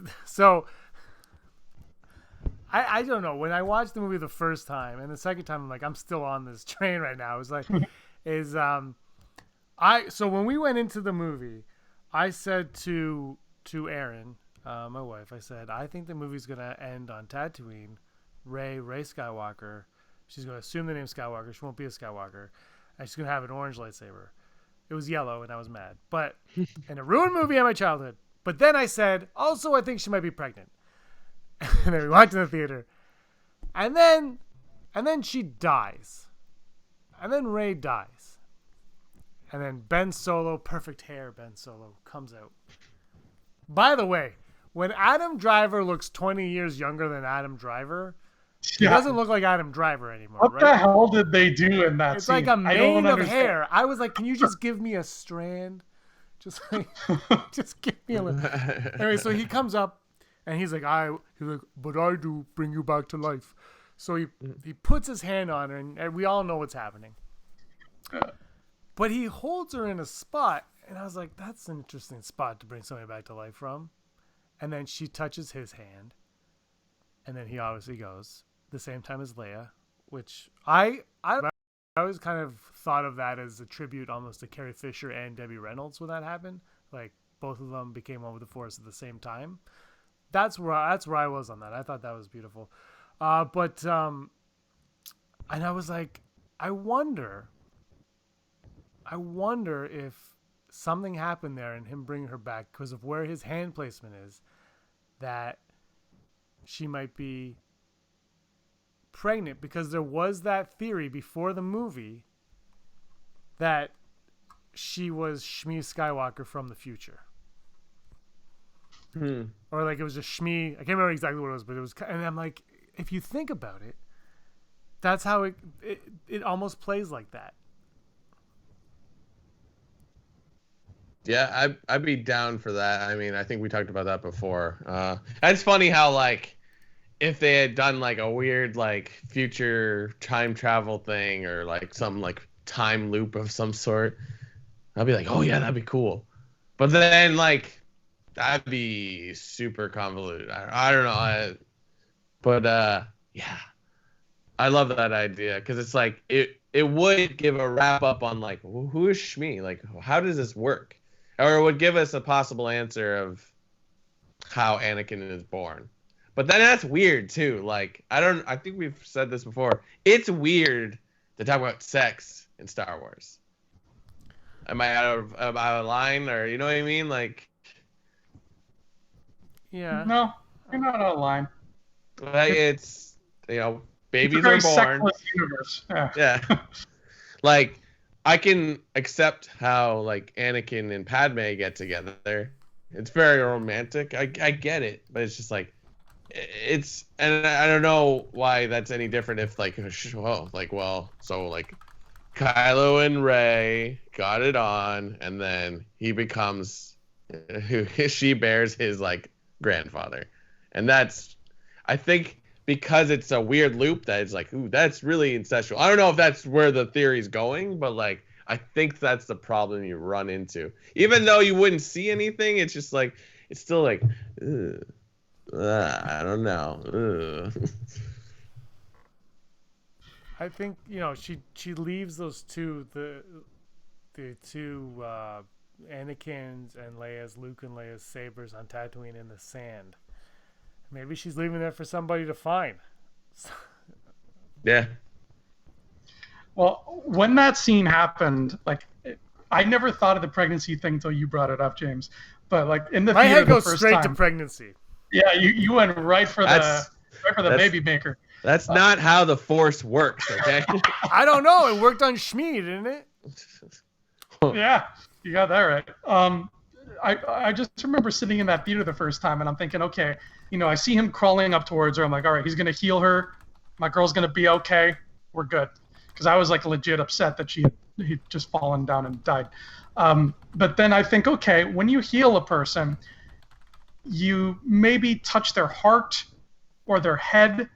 I don't know. When I watched the movie the first time and the second time, I'm like, I'm still on this train right now. It's like, so when we went into the movie, I said to Erin, my wife, I said, I think the movie's gonna end on Tatooine. Rey Skywalker. She's gonna assume the name Skywalker. She won't be a Skywalker, and she's gonna have an orange lightsaber. It was yellow, and I was mad. But and it ruined movie in my childhood. But then I said, also, I think she might be pregnant. And then we walked in the theater, and then And then she dies. And then Rey dies. And then Ben Solo, perfect hair Ben Solo, comes out. By the way, when Adam Driver looks 20 years younger than Adam Driver, he doesn't look like Adam Driver anymore. What right? the hell did they do in that It's scene? like a mane of understand. hair. I was like, can you just give me a strand? Just like, just give me a little. Anyway, so he comes up and he's like, but I do bring you back to life. So he puts his hand on her and we all know what's happening. But he holds her in a spot, and I was like, that's an interesting spot to bring somebody back to life from. And then she touches his hand, and then he obviously goes the same time as Leia, which I always kind of thought of that as a tribute almost to Carrie Fisher and Debbie Reynolds when that happened. Like both of them became one with the Force at the same time. That's where I was on that. I thought that was beautiful. And I was like, I wonder if something happened there and him bringing her back because of where his hand placement is, that she might be pregnant, because there was that theory before the movie that she was Shmi Skywalker from the future. Or like it was just Shmi. I can't remember exactly what it was, but it was, and I'm like, if you think about it, that's how it almost plays like that. Yeah, I'd be down for that. I mean, I think we talked about that before. It's funny how, like, if they had done, like, a weird, like, future time travel thing or, like, some, like, time loop of some sort, I'd be like, oh, yeah, that'd be cool. But then, like, that'd be super convoluted. I don't know. Yeah. I love that idea because it's, like, it would give a wrap-up on, like, who is Shmi? Like, how does this work? Or it would give us a possible answer of how Anakin is born. But then that's weird too. Like, I think we've said this before. It's weird to talk about sex in Star Wars. Am I out of line, or you know what I mean? Like, yeah. No, you're not out of line. like it's, babies It's a are very born. sexless universe. Yeah. Yeah. Like, I can accept how, like, Anakin and Padme get together. It's very romantic. I get it, but it's just like, and I don't know why that's any different if, like, Kylo and Rey got it on, and then he becomes she bears his, like, grandfather, and that's, I think, because it's a weird loop that is like, ooh, that's really incestual. I don't know if that's where the theory's going, but, like, I think that's the problem you run into. Even though you wouldn't see anything, it's just like, it's still like, I don't know. I think, she leaves those two, the two Anakin's and Leia's, Luke and Leia's sabers on Tatooine in the sand. Maybe she's leaving there for somebody to find. Yeah. Well, when that scene happened, like, I never thought of the pregnancy thing until you brought it up, James. But, like, in the My theater head goes the first straight time, to pregnancy. Yeah, you went right for the baby maker. That's not how the Force works, okay? I don't know. It worked on Shmi, didn't it? Yeah, you got that right. I just remember sitting in that theater the first time, and I'm thinking, okay, I see him crawling up towards her. I'm like, all right, he's gonna heal her. My girl's gonna be okay. We're good. Because I was, like, legit upset that he'd just fallen down and died. But then I think, okay, when you heal a person, you maybe touch their heart or their head,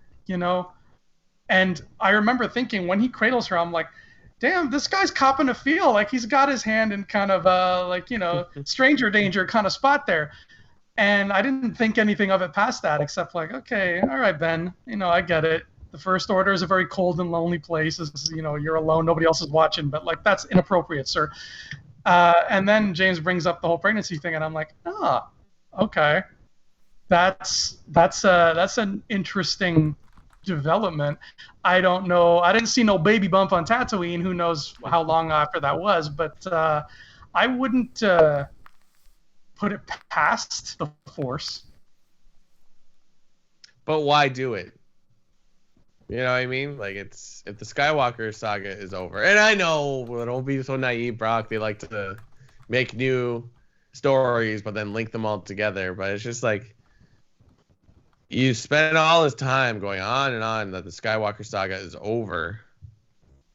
And I remember thinking, when he cradles her, I'm like, damn, this guy's copping a feel. Like, he's got his hand in kind of stranger danger kind of spot there. And I didn't think anything of it past that, except, like, okay, all right, Ben, I get it. The First Order is a very cold and lonely place. You're alone, nobody else is watching, but, like, that's inappropriate, sir. And then James brings up the whole pregnancy thing, and I'm like, okay, that's an interesting development. I don't know. I didn't see no baby bump on Tatooine. Who knows how long after that was? But I wouldn't put it past the Force. But why do it? You know what I mean? Like, it's if the Skywalker saga is over, and I know, well, don't be so naive, Brock. They like to make new stories, but then link them all together. But it's just like you spend all this time going on and on that the Skywalker saga is over.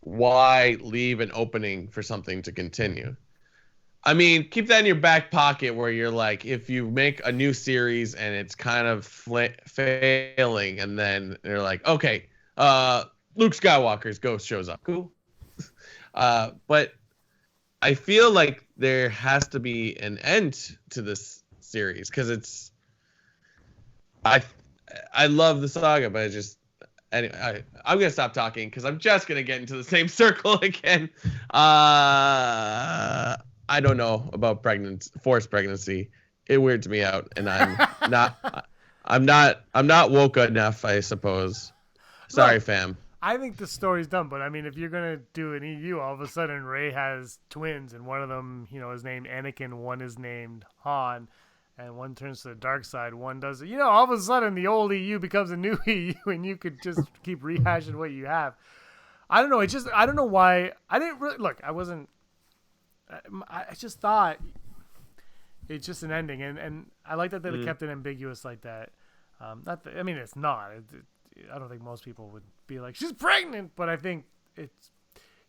Why leave an opening for something to continue? I mean, keep that in your back pocket where you're like, if you make a new series and it's kind of failing, and then they're like, okay, Luke Skywalker's ghost shows up. Cool. But I feel like there has to be an end to this series because I love the saga, but it just, anyway, I'm going to stop talking because I'm just going to get into the same circle again. I don't know about forced pregnancy. It weirds me out, and I'm not woke enough, I suppose. Sorry, Well, fam. I think the story's done, but I mean, if you're gonna do an EU, all of a sudden Rey has twins, and one of them, is named Anakin, one is named Han, and one turns to the dark side, one does. All of a sudden the old EU becomes a new EU, and you could just keep rehashing what you have. I don't know. I don't know why. I didn't really look. I wasn't. I just thought it's just an ending, and I like that they kept it ambiguous like that. I mean, it's not. I don't think most people would be like, she's pregnant, but I think it's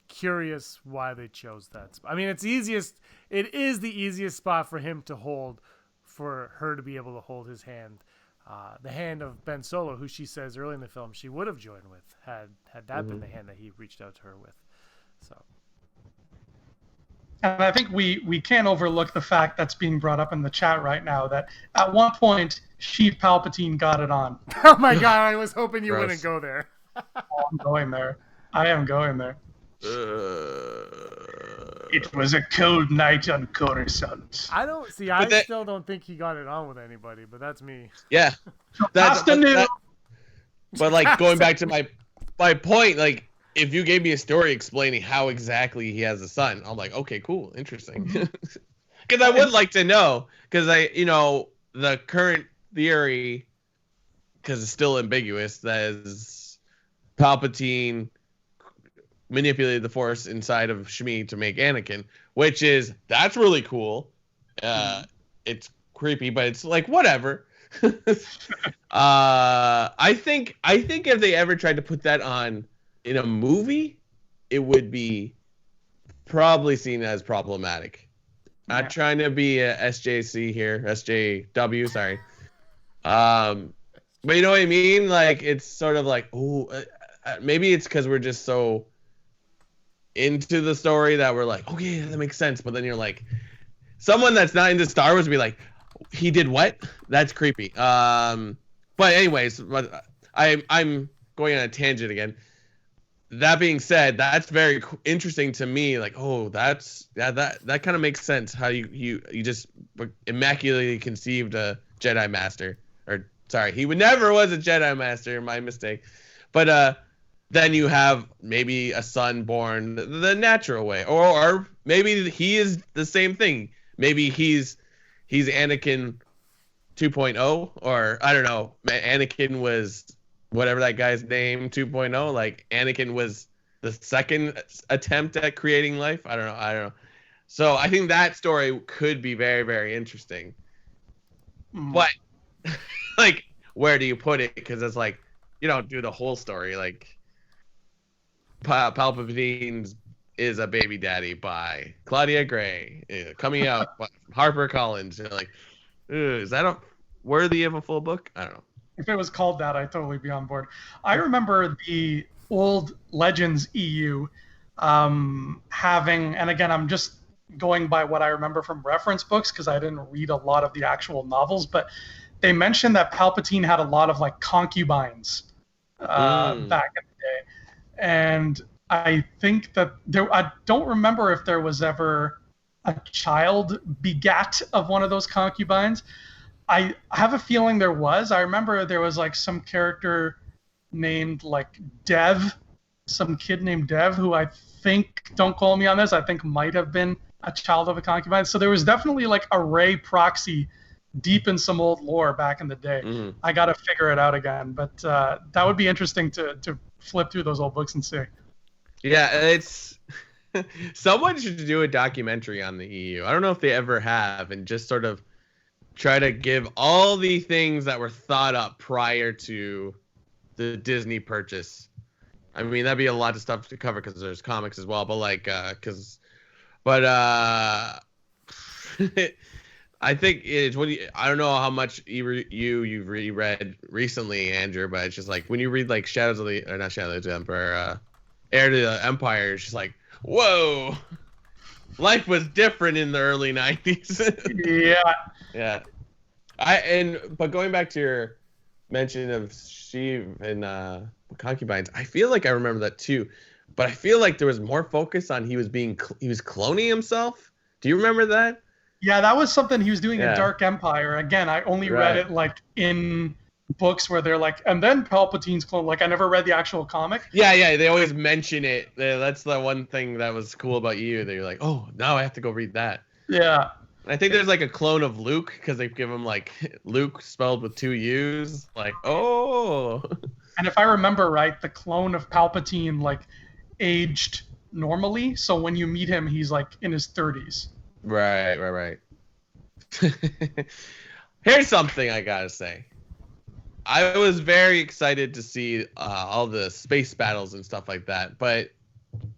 curious why they chose that. I mean, it is the easiest spot for him to hold, for her to be able to hold his hand. The hand of Ben Solo, who she says early in the film she would have joined with had that been the hand that he reached out to her with. So. And I think we can't overlook the fact that's being brought up in the chat right now that at one point Sheev Palpatine got it on. Oh my god, I was hoping you Gross. wouldn't go there. I'm going there. I am going there. It was a cold night on Coruscant. I still don't think he got it on with anybody, but that's me. Yeah. But like going back to my point, like if you gave me a story explaining how exactly he has a son, I'm like, okay, cool, interesting. Because I would like to know, because the current theory, because it's still ambiguous, that is Palpatine manipulated the Force inside of Shmi to make Anakin, that's really cool. It's creepy, but it's like whatever. I think if they ever tried to put that on in a movie, it would be probably seen as problematic. Yeah. Not trying to be a SJC here, SJW, sorry. But you know what I mean? Like, it's sort of like, maybe it's because we're just so into the story that we're like, okay, that makes sense. But then you're like, someone that's not into Star Wars would be like, he did what? That's creepy. But anyways, I'm going on a tangent again. That being said, that's very interesting to me. Like, that kind of makes sense. How you just immaculately conceived a Jedi Master, or sorry, he never was a Jedi Master. My mistake. But then you have maybe a son born the natural way, or maybe he is the same thing. Maybe he's Anakin 2.0, or I don't know. Anakin was whatever that guy's name 2.0. Like Anakin was the second attempt at creating life. I don't know. So I think that story could be very, very interesting. But like, where do you put it? Because it's like, you don't do the whole story. Like Palpatine is a baby daddy by Claudia Gray, coming out from HarperCollins. And like, is that worthy of a full book? I don't know. If it was called that, I'd totally be on board. I remember the old Legends EU having, and again, I'm just going by what I remember from reference books because I didn't read a lot of the actual novels, but they mentioned that Palpatine had a lot of like concubines back in the day. And I think that I don't remember if there was ever a child begat of one of those concubines. I have a feeling there was. I remember there was like some character named like Dev, some kid named Dev, who I think, don't quote me on this, I think might have been a child of a concubine. So there was definitely like a Rey proxy deep in some old lore back in the day. I got to figure it out again, but that would be interesting to flip through those old books and see. Yeah, it's someone should do a documentary on the EU. I don't know if they ever have, and just sort of try to give all the things that were thought up prior to the Disney purchase. I mean, that'd be a lot of stuff to cover because there's comics as well, but I think it's when I don't know how much you've reread recently, Andrew, but it's just like when you read like Heir to the Empire, it's just like, whoa, life was different in the early 90s. Yeah. But going back to your mention of Sheev and concubines, I feel like I remember that too, but I feel like there was more focus on he was cloning himself. Do you remember that? Yeah, that was something he was doing in Dark Empire. Again, I only read it like in books where they're like, and then Palpatine's clone. Like, I never read the actual comic. Yeah, they always mention it. That's the one thing that was cool about you. That you're like, oh, now I have to go read that. Yeah. I think there's like a clone of Luke because they give him like Luke spelled with 2 U's. Like, oh. And if I remember right, the clone of Palpatine like aged normally. So when you meet him, he's like in his 30s. Right. Here's something I gotta say. I was very excited to see all the space battles and stuff like that, but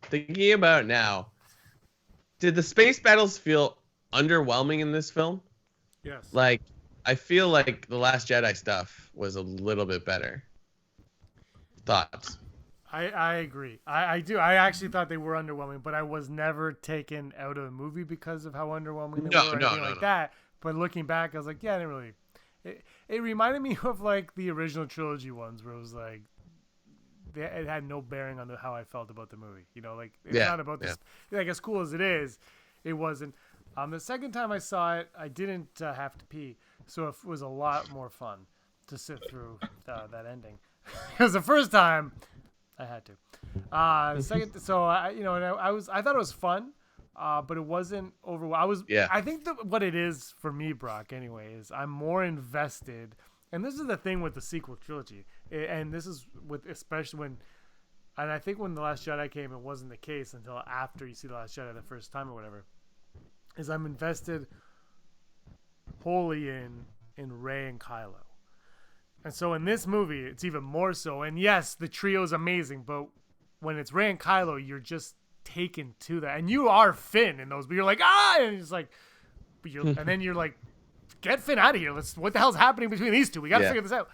thinking about it now, did the space battles feel underwhelming in this film? Yes. Like, I feel like the Last Jedi stuff was a little bit better. Thoughts? I agree. I do. I actually thought they were underwhelming, but I was never taken out of the movie because of how underwhelming they were or anything like that. But looking back, I was like, yeah, I didn't really. It reminded me of like the original trilogy ones, where it was like it had no bearing on how I felt about the movie. You know, like it's not about this. Like as cool as it is, it wasn't. The second time I saw it, I didn't have to pee, so it was a lot more fun to sit through that ending. Because the first time. I had to. Second, so I thought it was fun, but it wasn't overwhelming. I think what it is for me, Brock, anyway, is I'm more invested, and this is the thing with the sequel trilogy, and this is with especially when, and I think when The Last Jedi came, it wasn't the case until after you see The Last Jedi the first time or whatever. Is I'm invested wholly in Rey and Kylo. And so in this movie, it's even more so. And yes, the trio is amazing, but when it's Rey and Kylo, you're just taken to that. And you are Finn in those, but you're like, and it's like, and then you're like, get Finn out of here. What the hell's happening between these two? We got to figure this out.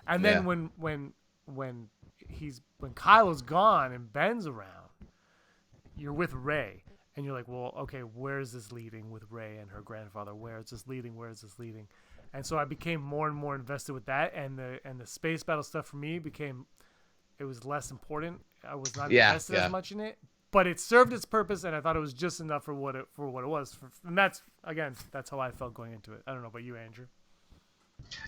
And then when Kylo's gone and Ben's around, you're with Rey. And you're like, well, okay, where is this leading with Rey and her grandfather? Where is this leading? And so I became more and more invested with that, and the space battle stuff for me it was less important. I was not invested as much in it, but it served its purpose, and I thought it was just enough for what it was. And that's how I felt going into it. I don't know about you, Andrew.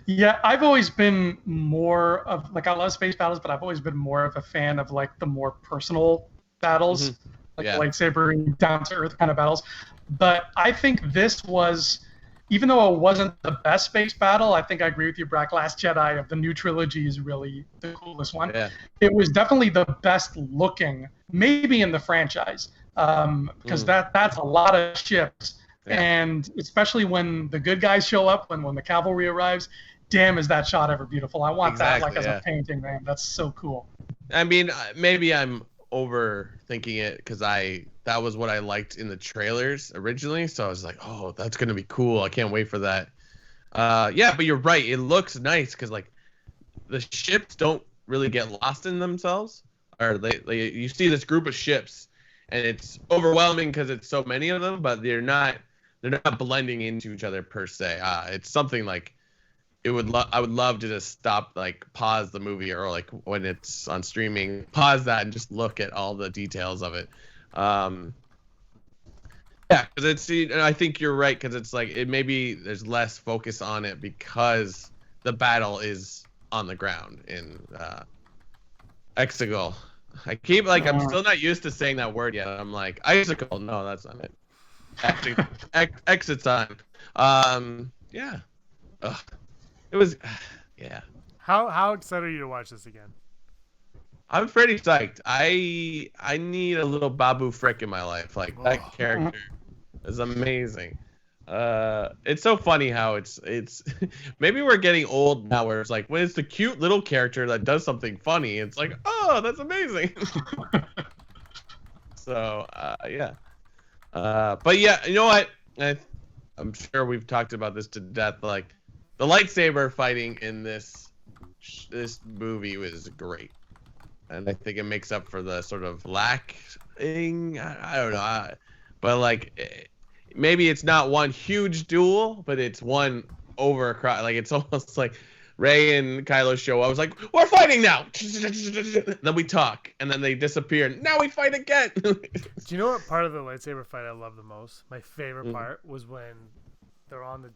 Yeah, I've always been more of like I love space battles, but I've always been more of a fan of like the more personal battles, like lightsaber down to earth kind of battles. But I think this was. Even though it wasn't the best space battle, I think I agree with you, Brock. Last Jedi of the new trilogy is really the coolest one. Yeah. It was definitely the best looking, maybe in the franchise, because that's a lot of ships. Yeah. And especially when the good guys show up, when the cavalry arrives, damn, is that shot ever beautiful. I want that like as a painting, man. That's so cool. I mean, maybe I'm overthinking it because that was what I liked in the trailers originally, so I was like, oh, that's gonna be cool. I can't wait for that. But you're right, it looks nice because like the ships don't really get lost in themselves, or you see this group of ships and it's overwhelming because it's so many of them, but they're not blending into each other per se. It's something like I would love to just stop, like pause the movie, or like when it's on streaming, pause that and just look at all the details of it. Because I think you're right, because it's like maybe there's less focus on it because the battle is on the ground in Exegol. I keep like I'm still not used to saying that word yet. I'm like Exegol. No, that's not it. Actually, Exit time. it was, yeah. How excited are you to watch this again? I'm pretty psyched. I need a little Babu Frick in my life. Like that character is amazing. It's so funny how it's maybe we're getting old now where it's like when it's the cute little character that does something funny, it's like, oh, that's amazing. So yeah. But yeah, you know what? I'm sure we've talked about this to death. Like the lightsaber fighting in this movie was great. And I think it makes up for the sort of lacking. I don't know, but like maybe it's not one huge duel, but it's one over across. Like it's almost like Rey and Kylo show. I was like, we're fighting now. Then we talk, and then they disappear. Now we fight again. Do you know what part of the lightsaber fight I love the most? My favorite part was when they're on the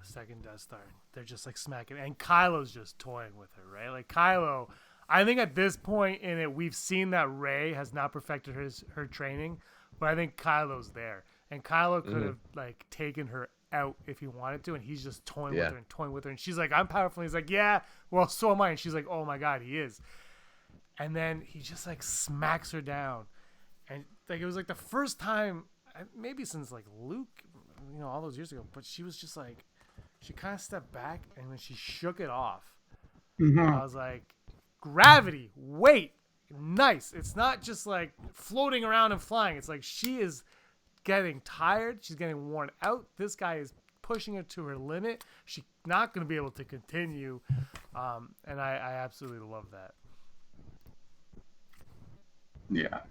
second Death Star. They're just like smacking, and Kylo's just toying with her, right? Like Kylo. I think at this point in it, we've seen that Rey has not perfected her training, but I think Kylo's there, and Kylo could have like taken her out if he wanted to, and he's just toying with her and toying with her, and she's like, "I'm powerful." And he's like, "Yeah, well, so am I." And she's like, "Oh my God, he is." And then he just like smacks her down, and like it was like the first time, maybe since like Luke, all those years ago. But she was just like, she kind of stepped back, and when she shook it off, I was like, gravity, weight, nice. It's not just like floating around and flying. It's like she is getting tired. She's getting worn out. This guy is pushing her to her limit. She's not going to be able to continue. And I absolutely love that. Yeah.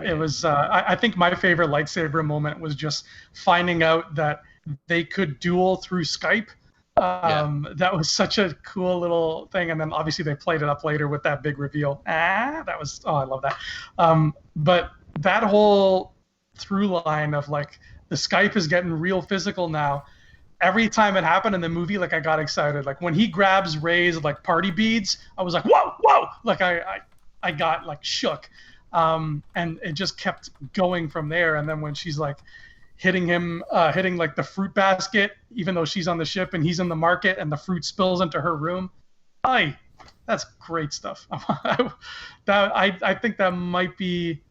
It was. I think my favorite lightsaber moment was just finding out that they could duel through Skype. That was such a cool little thing, and then obviously they played it up later with that big reveal. I love that. But that whole through line of like the Skype is getting real physical now. Every time it happened in the movie, like I got excited. Like when he grabs Rey's like party beads, I was like, whoa! Like I got like shook, and it just kept going from there. And then when she's like hitting like the fruit basket, even though she's on the ship and he's in the market and the fruit spills into her room. That's great stuff. I think that might be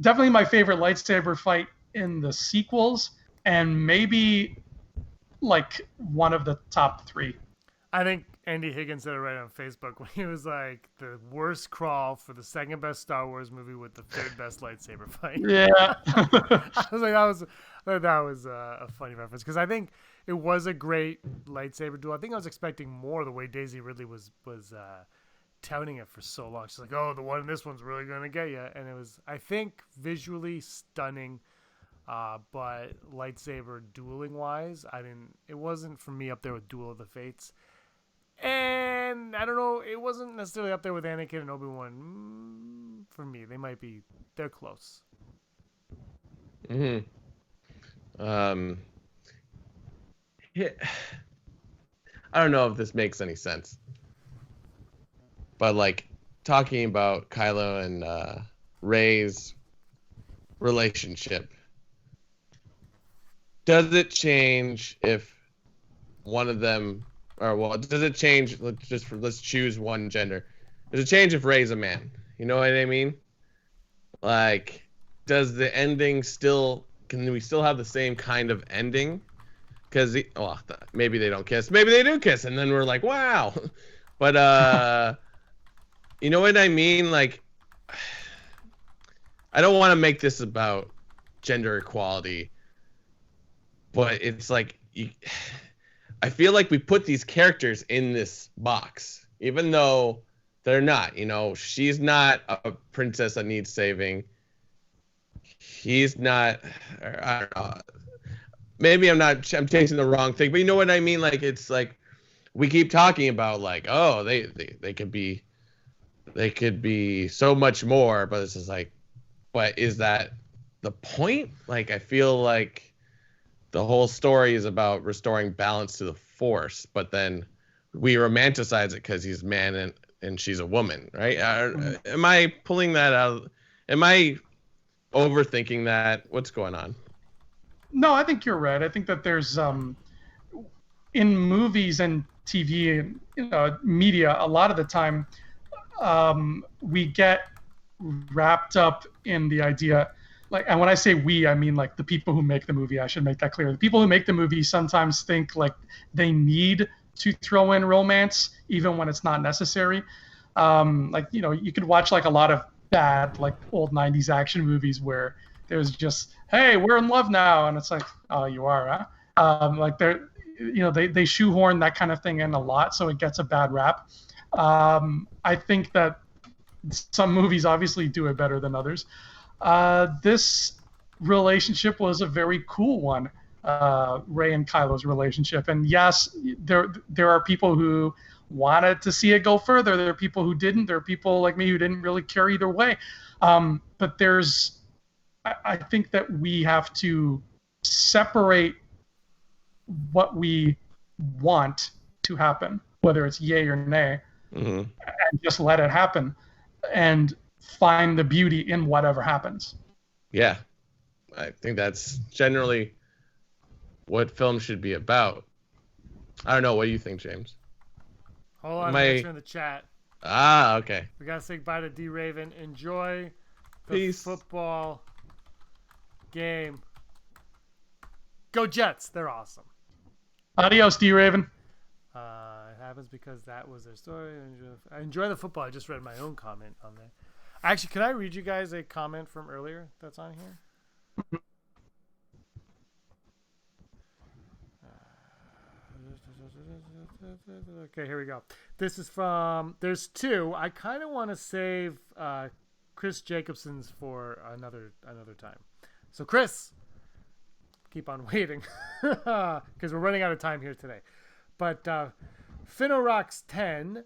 definitely my favorite lightsaber fight in the sequels, and maybe like one of the top 3. I think Andy Higgins said it right on Facebook when he was like, the worst crawl for the second best Star Wars movie with the third best lightsaber fight. Yeah. I was like, that was a funny reference, because I think it was a great lightsaber duel. I think I was expecting more the way Daisy Ridley was touting it for so long. She's like, oh, the one in this one's really going to get you. And it was, I think, visually stunning, but lightsaber dueling wise, it wasn't for me up there with Duel of the Fates. And I don't know, it wasn't necessarily up there with Anakin and Obi-Wan. For me, they're close. Yeah. I don't know if this makes any sense, but like talking about Kylo and Rey's relationship, does it change if one of them, does it change? Let's choose one gender. Does it change if Rey's a man? You know what I mean? Like, does the ending can we still have the same kind of ending? Because maybe they don't kiss, maybe they do kiss, and then we're like, wow. But you know what I mean? Like, I don't want to make this about gender equality, but it's like I feel like we put these characters in this box, even though they're not. She's not a princess that needs saving. He's not. I don't know. Maybe I'm chasing the wrong thing, but you know what I mean? Like, it's like we keep talking about like, oh, they could be so much more, but it's just like, but is that the point? Like, I feel like the whole story is about restoring balance to the Force, but then we romanticize it because he's man and she's a woman, right? Am I pulling that out? Am I overthinking that? What's going on? No, I think you're right. I think that there's in movies and TV and media, a lot of the time, we get wrapped up in the idea, like, and when I say we, I mean like the people who make the movie. I should make that clear. The people who make the movie sometimes think like they need to throw in romance even when it's not necessary. Like, you could watch like a lot of bad like old 90s action movies where there's just, hey, we're in love now, and it's like, oh, you are, huh? Like they're, they shoehorn that kind of thing in a lot, so it gets a bad rap. I think that some movies obviously do it better than others. This relationship was a very cool one, Rey and Kylo's relationship. And yes, there are people who wanted to see it go further. There are people who didn't. There are people like me who didn't really care either way. But I think that we have to separate what we want to happen, whether it's yay or nay, and just let it happen and find the beauty in whatever happens. Yeah, I think that's generally what film should be about. I don't know. What do you think, James? Hold on, I'm answering the chat. Ah, okay. We gotta say goodbye to D Raven. Enjoy the Peace. Football game. Go Jets! They're awesome. Adios, D Raven. It happens because that was their story. I enjoy the football. I just read my own comment on there. Actually, can I read you guys a comment from earlier that's on here? Okay, here we go. This is from, there's two. I kind of want to save Chris Jacobson's for another time. So Chris, keep on waiting because we're running out of time here today. But Finorox 10,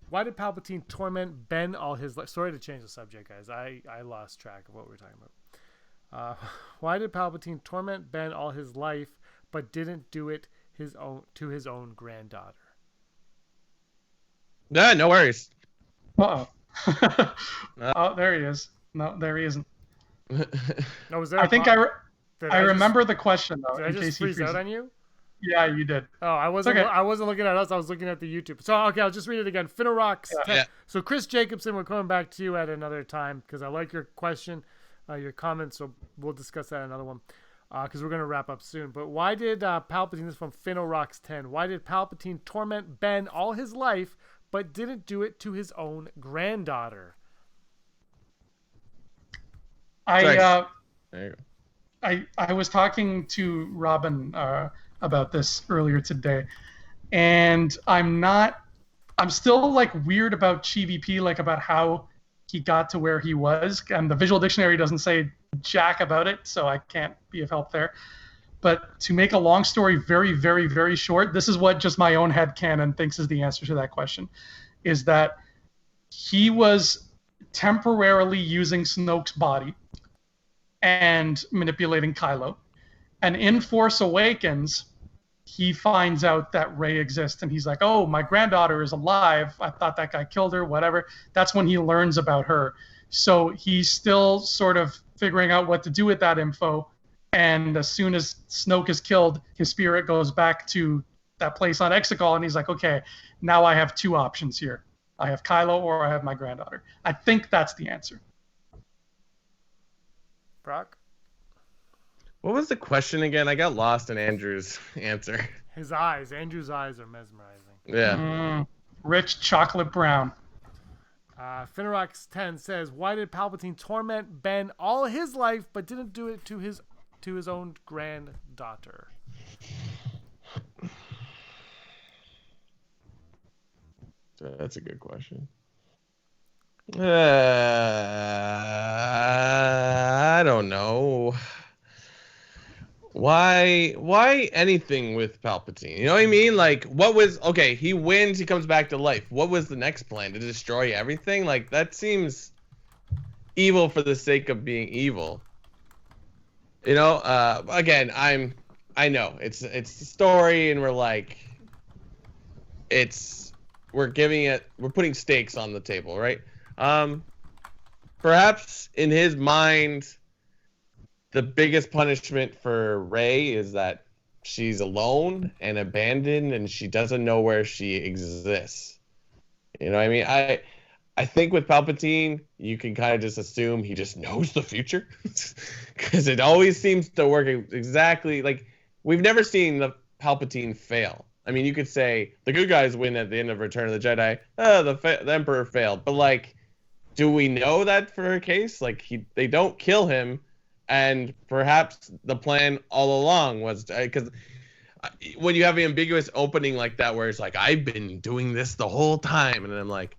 why did Palpatine torment Ben all his life? Sorry to change the subject, guys. I lost track of what we were talking about. Why did Palpatine torment Ben all his life, but didn't do it to his own granddaughter? Yeah, no worries. Uh-oh. Oh, there he is. No, there he isn't. No, was there? I think I remember the question though. Did I just freeze out on you? Yeah, you did. Oh, I wasn't. Okay. I wasn't looking at us. I was looking at the YouTube. So okay, I'll just read it again. Finorox. Yeah. So Chris Jacobson, we're coming back to you at another time because I like your question, your comments. So we'll discuss that another one because we're gonna wrap up soon. But why did Palpatine? This is from Finorox 10. Why did Palpatine torment Ben all his life, but didn't do it to his own granddaughter? There you go. I was talking to Robin about this earlier today, and I'm still like weird about GVP, like about how he got to where he was, and the visual dictionary doesn't say jack about it, so I can't be of help there. But to make a long story very, very, very short, this is what just my own headcanon thinks is the answer to that question, is that he was temporarily using Snoke's body and manipulating Kylo. And in Force Awakens, he finds out that Rey exists, and he's like, oh, my granddaughter is alive. I thought that guy killed her, whatever. That's when he learns about her. So he's still sort of figuring out what to do with that info. And as soon as Snoke is killed, his spirit goes back to that place on Exegol, and he's like, okay, now I have two options here. I have Kylo or I have my granddaughter. I think that's the answer. Brock? What was the question again? I got lost in Andrew's answer. His eyes. Andrew's eyes are mesmerizing. Yeah. Rich chocolate brown. Finorox 10 says, why did Palpatine torment Ben all his life, but didn't do it to his own granddaughter? That's a good question. I don't know. Why anything with Palpatine? You know what I mean? Like, what was, okay, he wins, he comes back to life. What was the next plan? To destroy everything? Like, that seems evil for the sake of being evil. You know, again, I know it's the story, and we're like, we're putting stakes on the table, right? Perhaps in his mind, the biggest punishment for Rey is that she's alone and abandoned, and she doesn't know where she exists. You know what I mean? I think with Palpatine, you can kind of just assume he just knows the future, because it always seems to work exactly like we've never seen the Palpatine fail. I mean, you could say the good guys win at the end of Return of the Jedi. The Emperor failed, but like, do we know that for her case? Like, they don't kill him, and perhaps the plan all along was because when you have an ambiguous opening like that, where it's like, I've been doing this the whole time, and I'm like,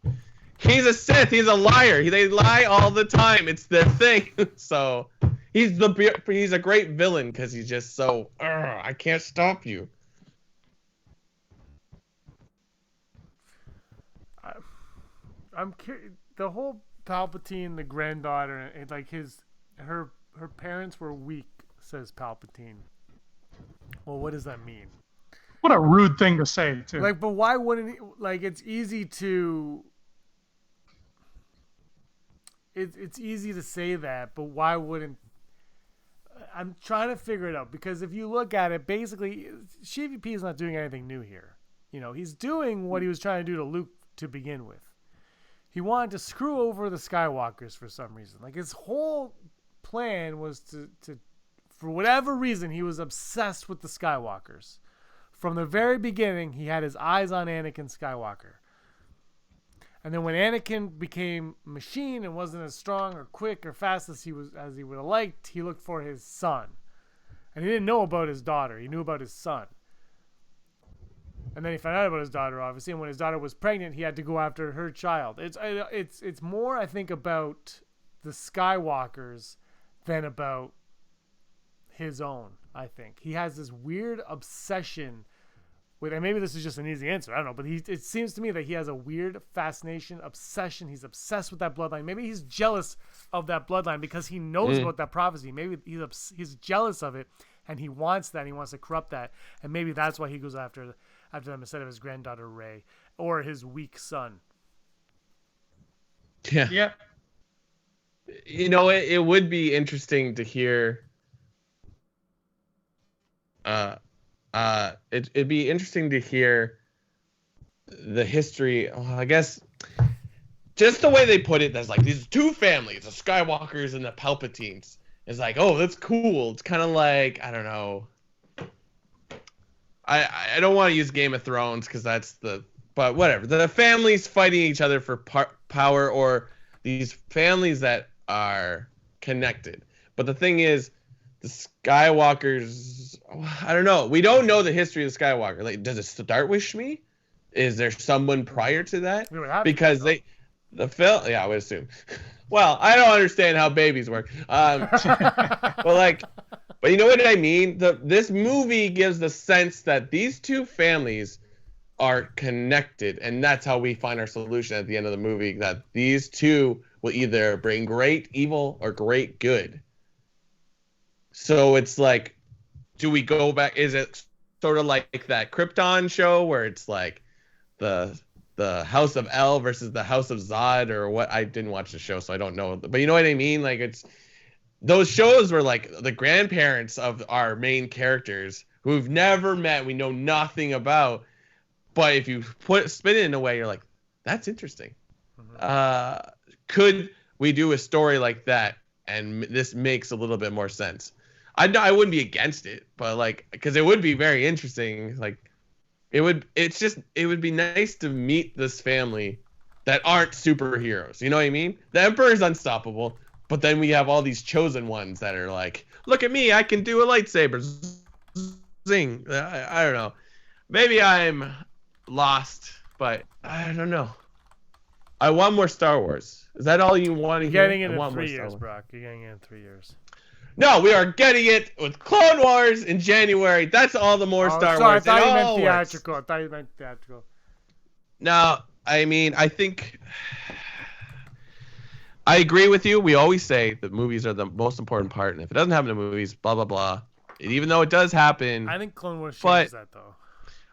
he's a Sith, he's a liar, they lie all the time, it's their thing. So he's a great villain because he's just so I can't stop you. I'm curious. The whole Palpatine, the granddaughter, and like her parents were weak, says Palpatine. Well, what does that mean? What a rude thing to say, too. Like, but why wouldn't he, like, it's easy to say that, but why wouldn't, I'm trying to figure it out, because if you look at it, basically CVP is not doing anything new here. You know, he's doing what he was trying to do to Luke to begin with. He wanted to screw over the Skywalkers for some reason. Like, his whole plan was to for whatever reason, he was obsessed with the Skywalkers. From the very beginning, he had his eyes on Anakin Skywalker. And then when Anakin became machine and wasn't as strong or quick or fast as he would have liked, he looked for his son. And he didn't know about his daughter. He knew about his son. And then he found out about his daughter, obviously. And when his daughter was pregnant, he had to go after her child. It's more, I think, about the Skywalkers than about his own. I think he has this weird obsession with, and maybe this is just an easy answer, I don't know, but it seems to me that he has a weird fascination, obsession. He's obsessed with that bloodline. Maybe he's jealous of that bloodline because he knows about that prophecy. Maybe he's jealous of it, and he wants that. He wants to corrupt that, and maybe that's why he goes after them instead of his granddaughter Rey or his weak son. Yeah. You know, it would be interesting to hear. It'd be interesting to hear the history. I guess just the way they put it, there's like these two families, the Skywalkers and the Palpatines. It's like, oh, that's cool. It's kind of like, I don't know. I don't want to use Game of Thrones because but whatever. The families fighting each other for power, or these families that are connected. But the thing is, the Skywalkers, I don't know. We don't know the history of the Skywalker. Like, does it start with Shmi? Is there someone prior to that? Because I would assume. Well, I don't understand how babies work. But you know what I mean? This movie gives the sense that these two families are connected, and that's how we find our solution at the end of the movie, that these two will either bring great evil or great good. So it's like, do we go back? Is it sort of like that Krypton show where it's like the House of El versus the House of Zod, or what? I didn't watch the show, so I don't know. But you know what I mean? Like, it's those shows were like the grandparents of our main characters who we've never met, we know nothing about. But if you spin it in a way, you're like, that's interesting. Mm-hmm. Could we do a story like that? And this makes a little bit more sense. I wouldn't be against it, but like, because it would be very interesting. Like, it would be nice to meet this family that aren't superheroes. You know what I mean? The Emperor is unstoppable, but then we have all these chosen ones that are like, look at me, I can do a lightsaber. Zing. I don't know. Maybe I'm lost, but I don't know. I want more Star Wars. Is that all you want to hear? Getting it in 3 years, Brock. You're getting it in 3 years. No, we are getting it with Clone Wars in January. That's all the more Star Wars. I thought you meant theatrical. No, I mean, I think I agree with you. We always say that movies are the most important part, and if it doesn't happen in movies, blah blah blah. And even though it does happen, I think Clone Wars changes that though.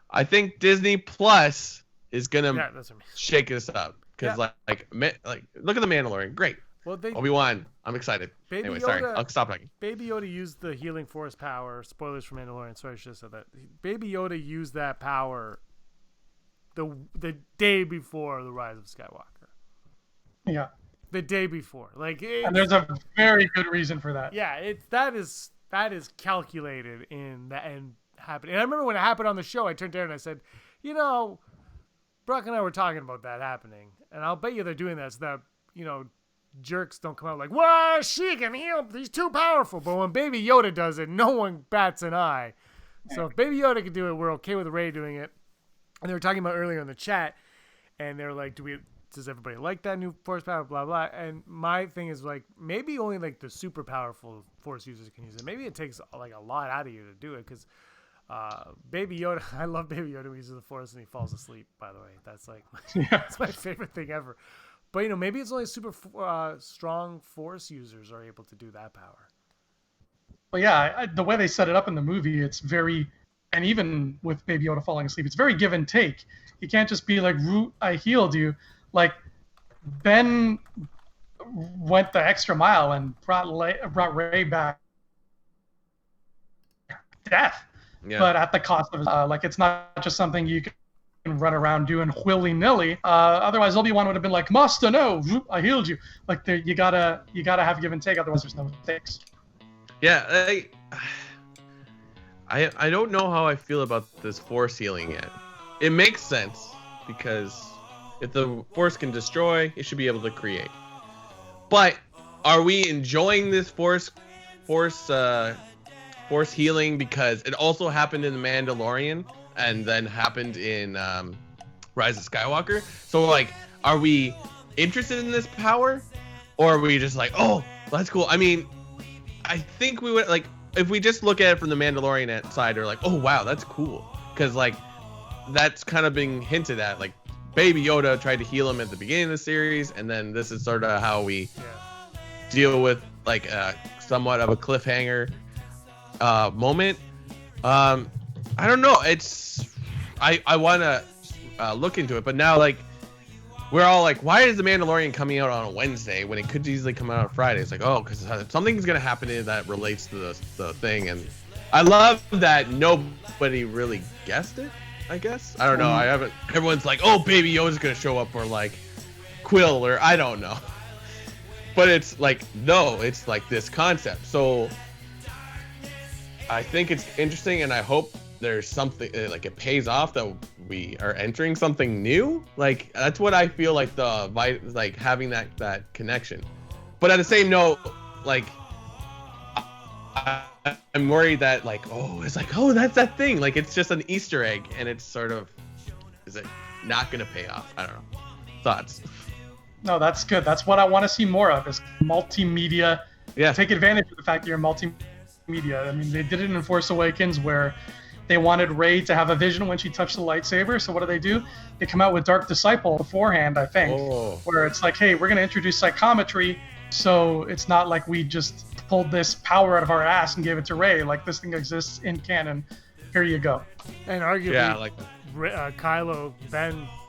I think Disney Plus is gonna shake this up because like look at the Mandalorian, great. Well, Obi-Wan. I'm excited. Baby Anyway, Yoda, sorry. I'll stop talking. Baby Yoda used the healing force power. Spoilers for Mandalorian. Sorry, I should have said that. Baby Yoda used that power the day before the Rise of Skywalker. Yeah. The day before, And there's a very good reason for that. Yeah, that is calculated in that and happening. And I remember when it happened on the show, I turned to Aaron and I said, Brock and I were talking about that happening, and I'll bet you they're doing that so that jerks don't come out like, "Well, she can heal. He's too powerful." But when Baby Yoda does it, no one bats an eye. So if Baby Yoda could do it, we're okay with Rey doing it. And they were talking about earlier in the chat, and they were like, does everybody like that new force power, blah, blah. And my thing is like, maybe only like the super powerful force users can use it. Maybe it takes like a lot out of you to do it, because Baby Yoda, I love Baby Yoda when he uses the force and he falls asleep, by the way. That's like, that's my favorite thing ever. But, maybe it's only super strong force users are able to do that power. Well, yeah, the way they set it up in the movie, it's very, and even with Baby Yoda falling asleep, it's very give and take. You can't just be like, "Root, I healed you." Like, Ben went the extra mile and brought Rey back death, but at the cost of it's not just something you can run around doing willy-nilly. Otherwise, Obi-Wan would have been like, "Master, no, I healed you." Like, you gotta have give and take, otherwise there's no mistakes. Yeah, I don't know how I feel about this force healing yet. It makes sense because if the force can destroy, it should be able to create. But are we enjoying this force healing because it also happened in The Mandalorian and then happened in Rise of Skywalker? So like, are we interested in this power, or are we just like, "Oh, that's cool"? I mean, I think we would like, if we just look at it from the Mandalorian side, or like, "Oh wow, that's cool," because like that's kind of being hinted at. Like, Baby Yoda tried to heal him at the beginning of the series, and then this is sort of how we deal with like somewhat of a cliffhanger moment. I don't know. I want to look into it, but now like we're all like, why is The Mandalorian coming out on a Wednesday when it could easily come out on Friday? It's like, oh, because something's gonna happen in that relates to the thing, and I love that nobody really guessed it. I guess I don't know. I haven't. Everyone's like, "Oh, Baby Yoda's gonna show up," or like Quill, or I don't know. But it's like, no, it's like this concept. So I think it's interesting, and I hope there's something like it pays off, that we are entering something new. Like, that's what I feel like, like having that connection. But at the same note, like, I'm worried that like, it's like, oh, that's that thing. Like, it's just an Easter egg, and it's sort of, is it not gonna pay off? I don't know. Thoughts? No, that's good. That's what I want to see more of, is multimedia. Yeah. Take advantage of the fact that you're multimedia. I mean, they did it in Force Awakens where they wanted Rey to have a vision when she touched the lightsaber. So what do? They come out with Dark Disciple beforehand, I think, where it's like, hey, we're going to introduce psychometry, so it's not like we just pulled this power out of our ass and gave it to Rey. Like, this thing exists in canon. Here you go. And arguably, Kylo,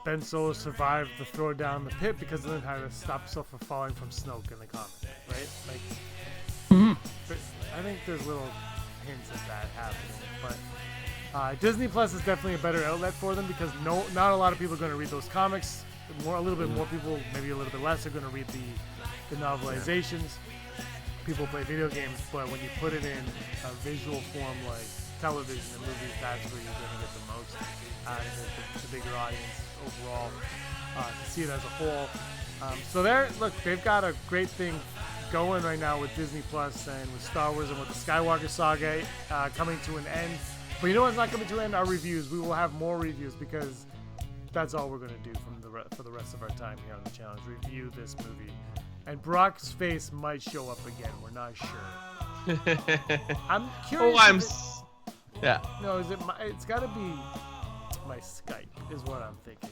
Ben Solo survived the throw down the pit because of how to stop himself from falling from Snoke in the comic, right? Like, I think there's little hints of that happening, but Disney Plus is definitely a better outlet for them, because not a lot of people are going to read those comics. A little bit more people, maybe a little bit less, are going to read the novelizations. People play video games, but when you put it in a visual form like television and movies, that's where you're going to get the most out of it, the bigger audience overall, to see it as a whole. So they've got a great thing going right now with Disney Plus and with Star Wars and with the Skywalker saga coming to an end. But you know what's not coming to an end? Our reviews. We will have more reviews, because that's all we're going to do for the rest of our time here on the channel, is review this movie. And Brock's face might show up again. We're not sure. I'm curious. Yeah. No, it's got to be my Skype is what I'm thinking.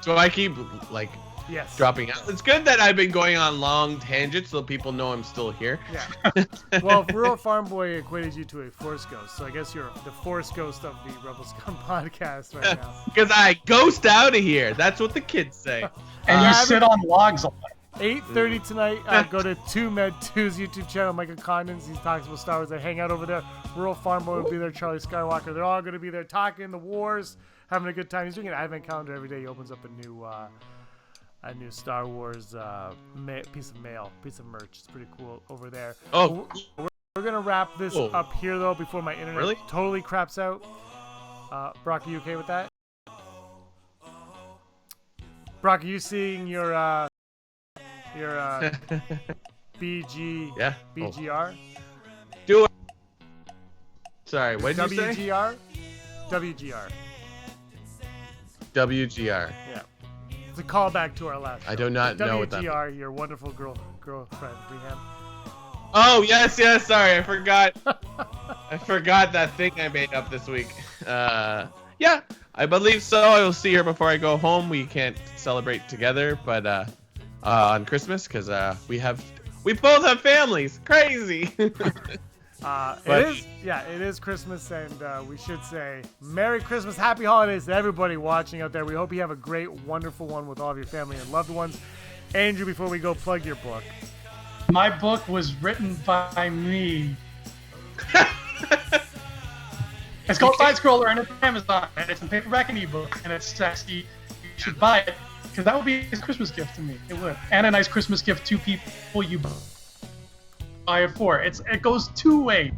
Do I keep like yes. dropping out? It's good that I've been going on long tangents so people know I'm still here. Yeah. Well, Rural Farm Boy equated you to a Force Ghost, so I guess you're the Force Ghost of the Rebel Scum podcast right now. Because I ghost out of here. That's what the kids say. And you sit on logs a lot. 8:30 tonight. Go to 2Med2's YouTube channel, Micah Condons. He talks about Star Wars. They hang out over there. Rural Farm Boy will be there. Charlie Skywalker. They're all going to be there talking the wars, having a good time. He's doing an advent calendar every day. He opens up a new Star Wars piece of mail, piece of merch. It's pretty cool over there. Oh, We're going to wrap this up here, though, before my internet totally craps out. Brock, are you okay with that? Brock, are you seeing your BGR? Do it. Sorry, what did you say? WGR? WGR. WGR. Yeah. It's a callback to our last show. I do not know what that means. WGR, your wonderful girlfriend, Reham. Oh, yes, sorry, I forgot. I forgot that thing I made up this week. Yeah, I believe so. I will see her before I go home. We can't celebrate together, but on Christmas, because we both have families. Crazy. It is Christmas, and we should say Merry Christmas, Happy Holidays to everybody watching out there. We hope you have a great, wonderful one with all of your family and loved ones. Andrew, before we go, plug your book. My book was written by me. It's called Side Scroller, and it's on Amazon, and it's in paperback and ebook, and it's sexy. You should buy it, because that would be a Christmas gift to me. It would, and a nice Christmas gift to people you buy it for. It goes two ways.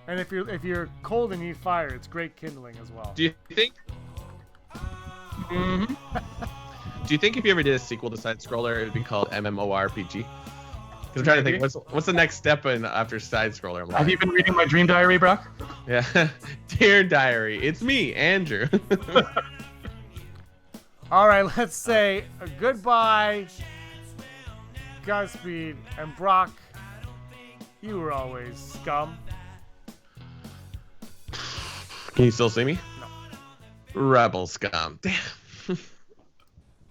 And if you're cold and need fire, it's great kindling as well. Do you think? Mm-hmm. Do you think if you ever did a sequel to Side Scroller, it would be called MMORPG? Because I'm trying to think, what's the next step after Side Scroller? Have you been reading my dream diary, Brock? Yeah. Dear Diary, it's me, Andrew. All right, let's say a goodbye, Godspeed, and Brock, you were always scum. Can you still see me? No. Rebel scum. Damn.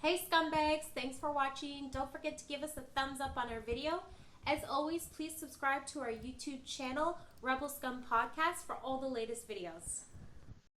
Hey scumbags, thanks for watching. Don't forget to give us a thumbs up on our video. As always, please subscribe to our YouTube channel, Rebel Scum Podcast, for all the latest videos.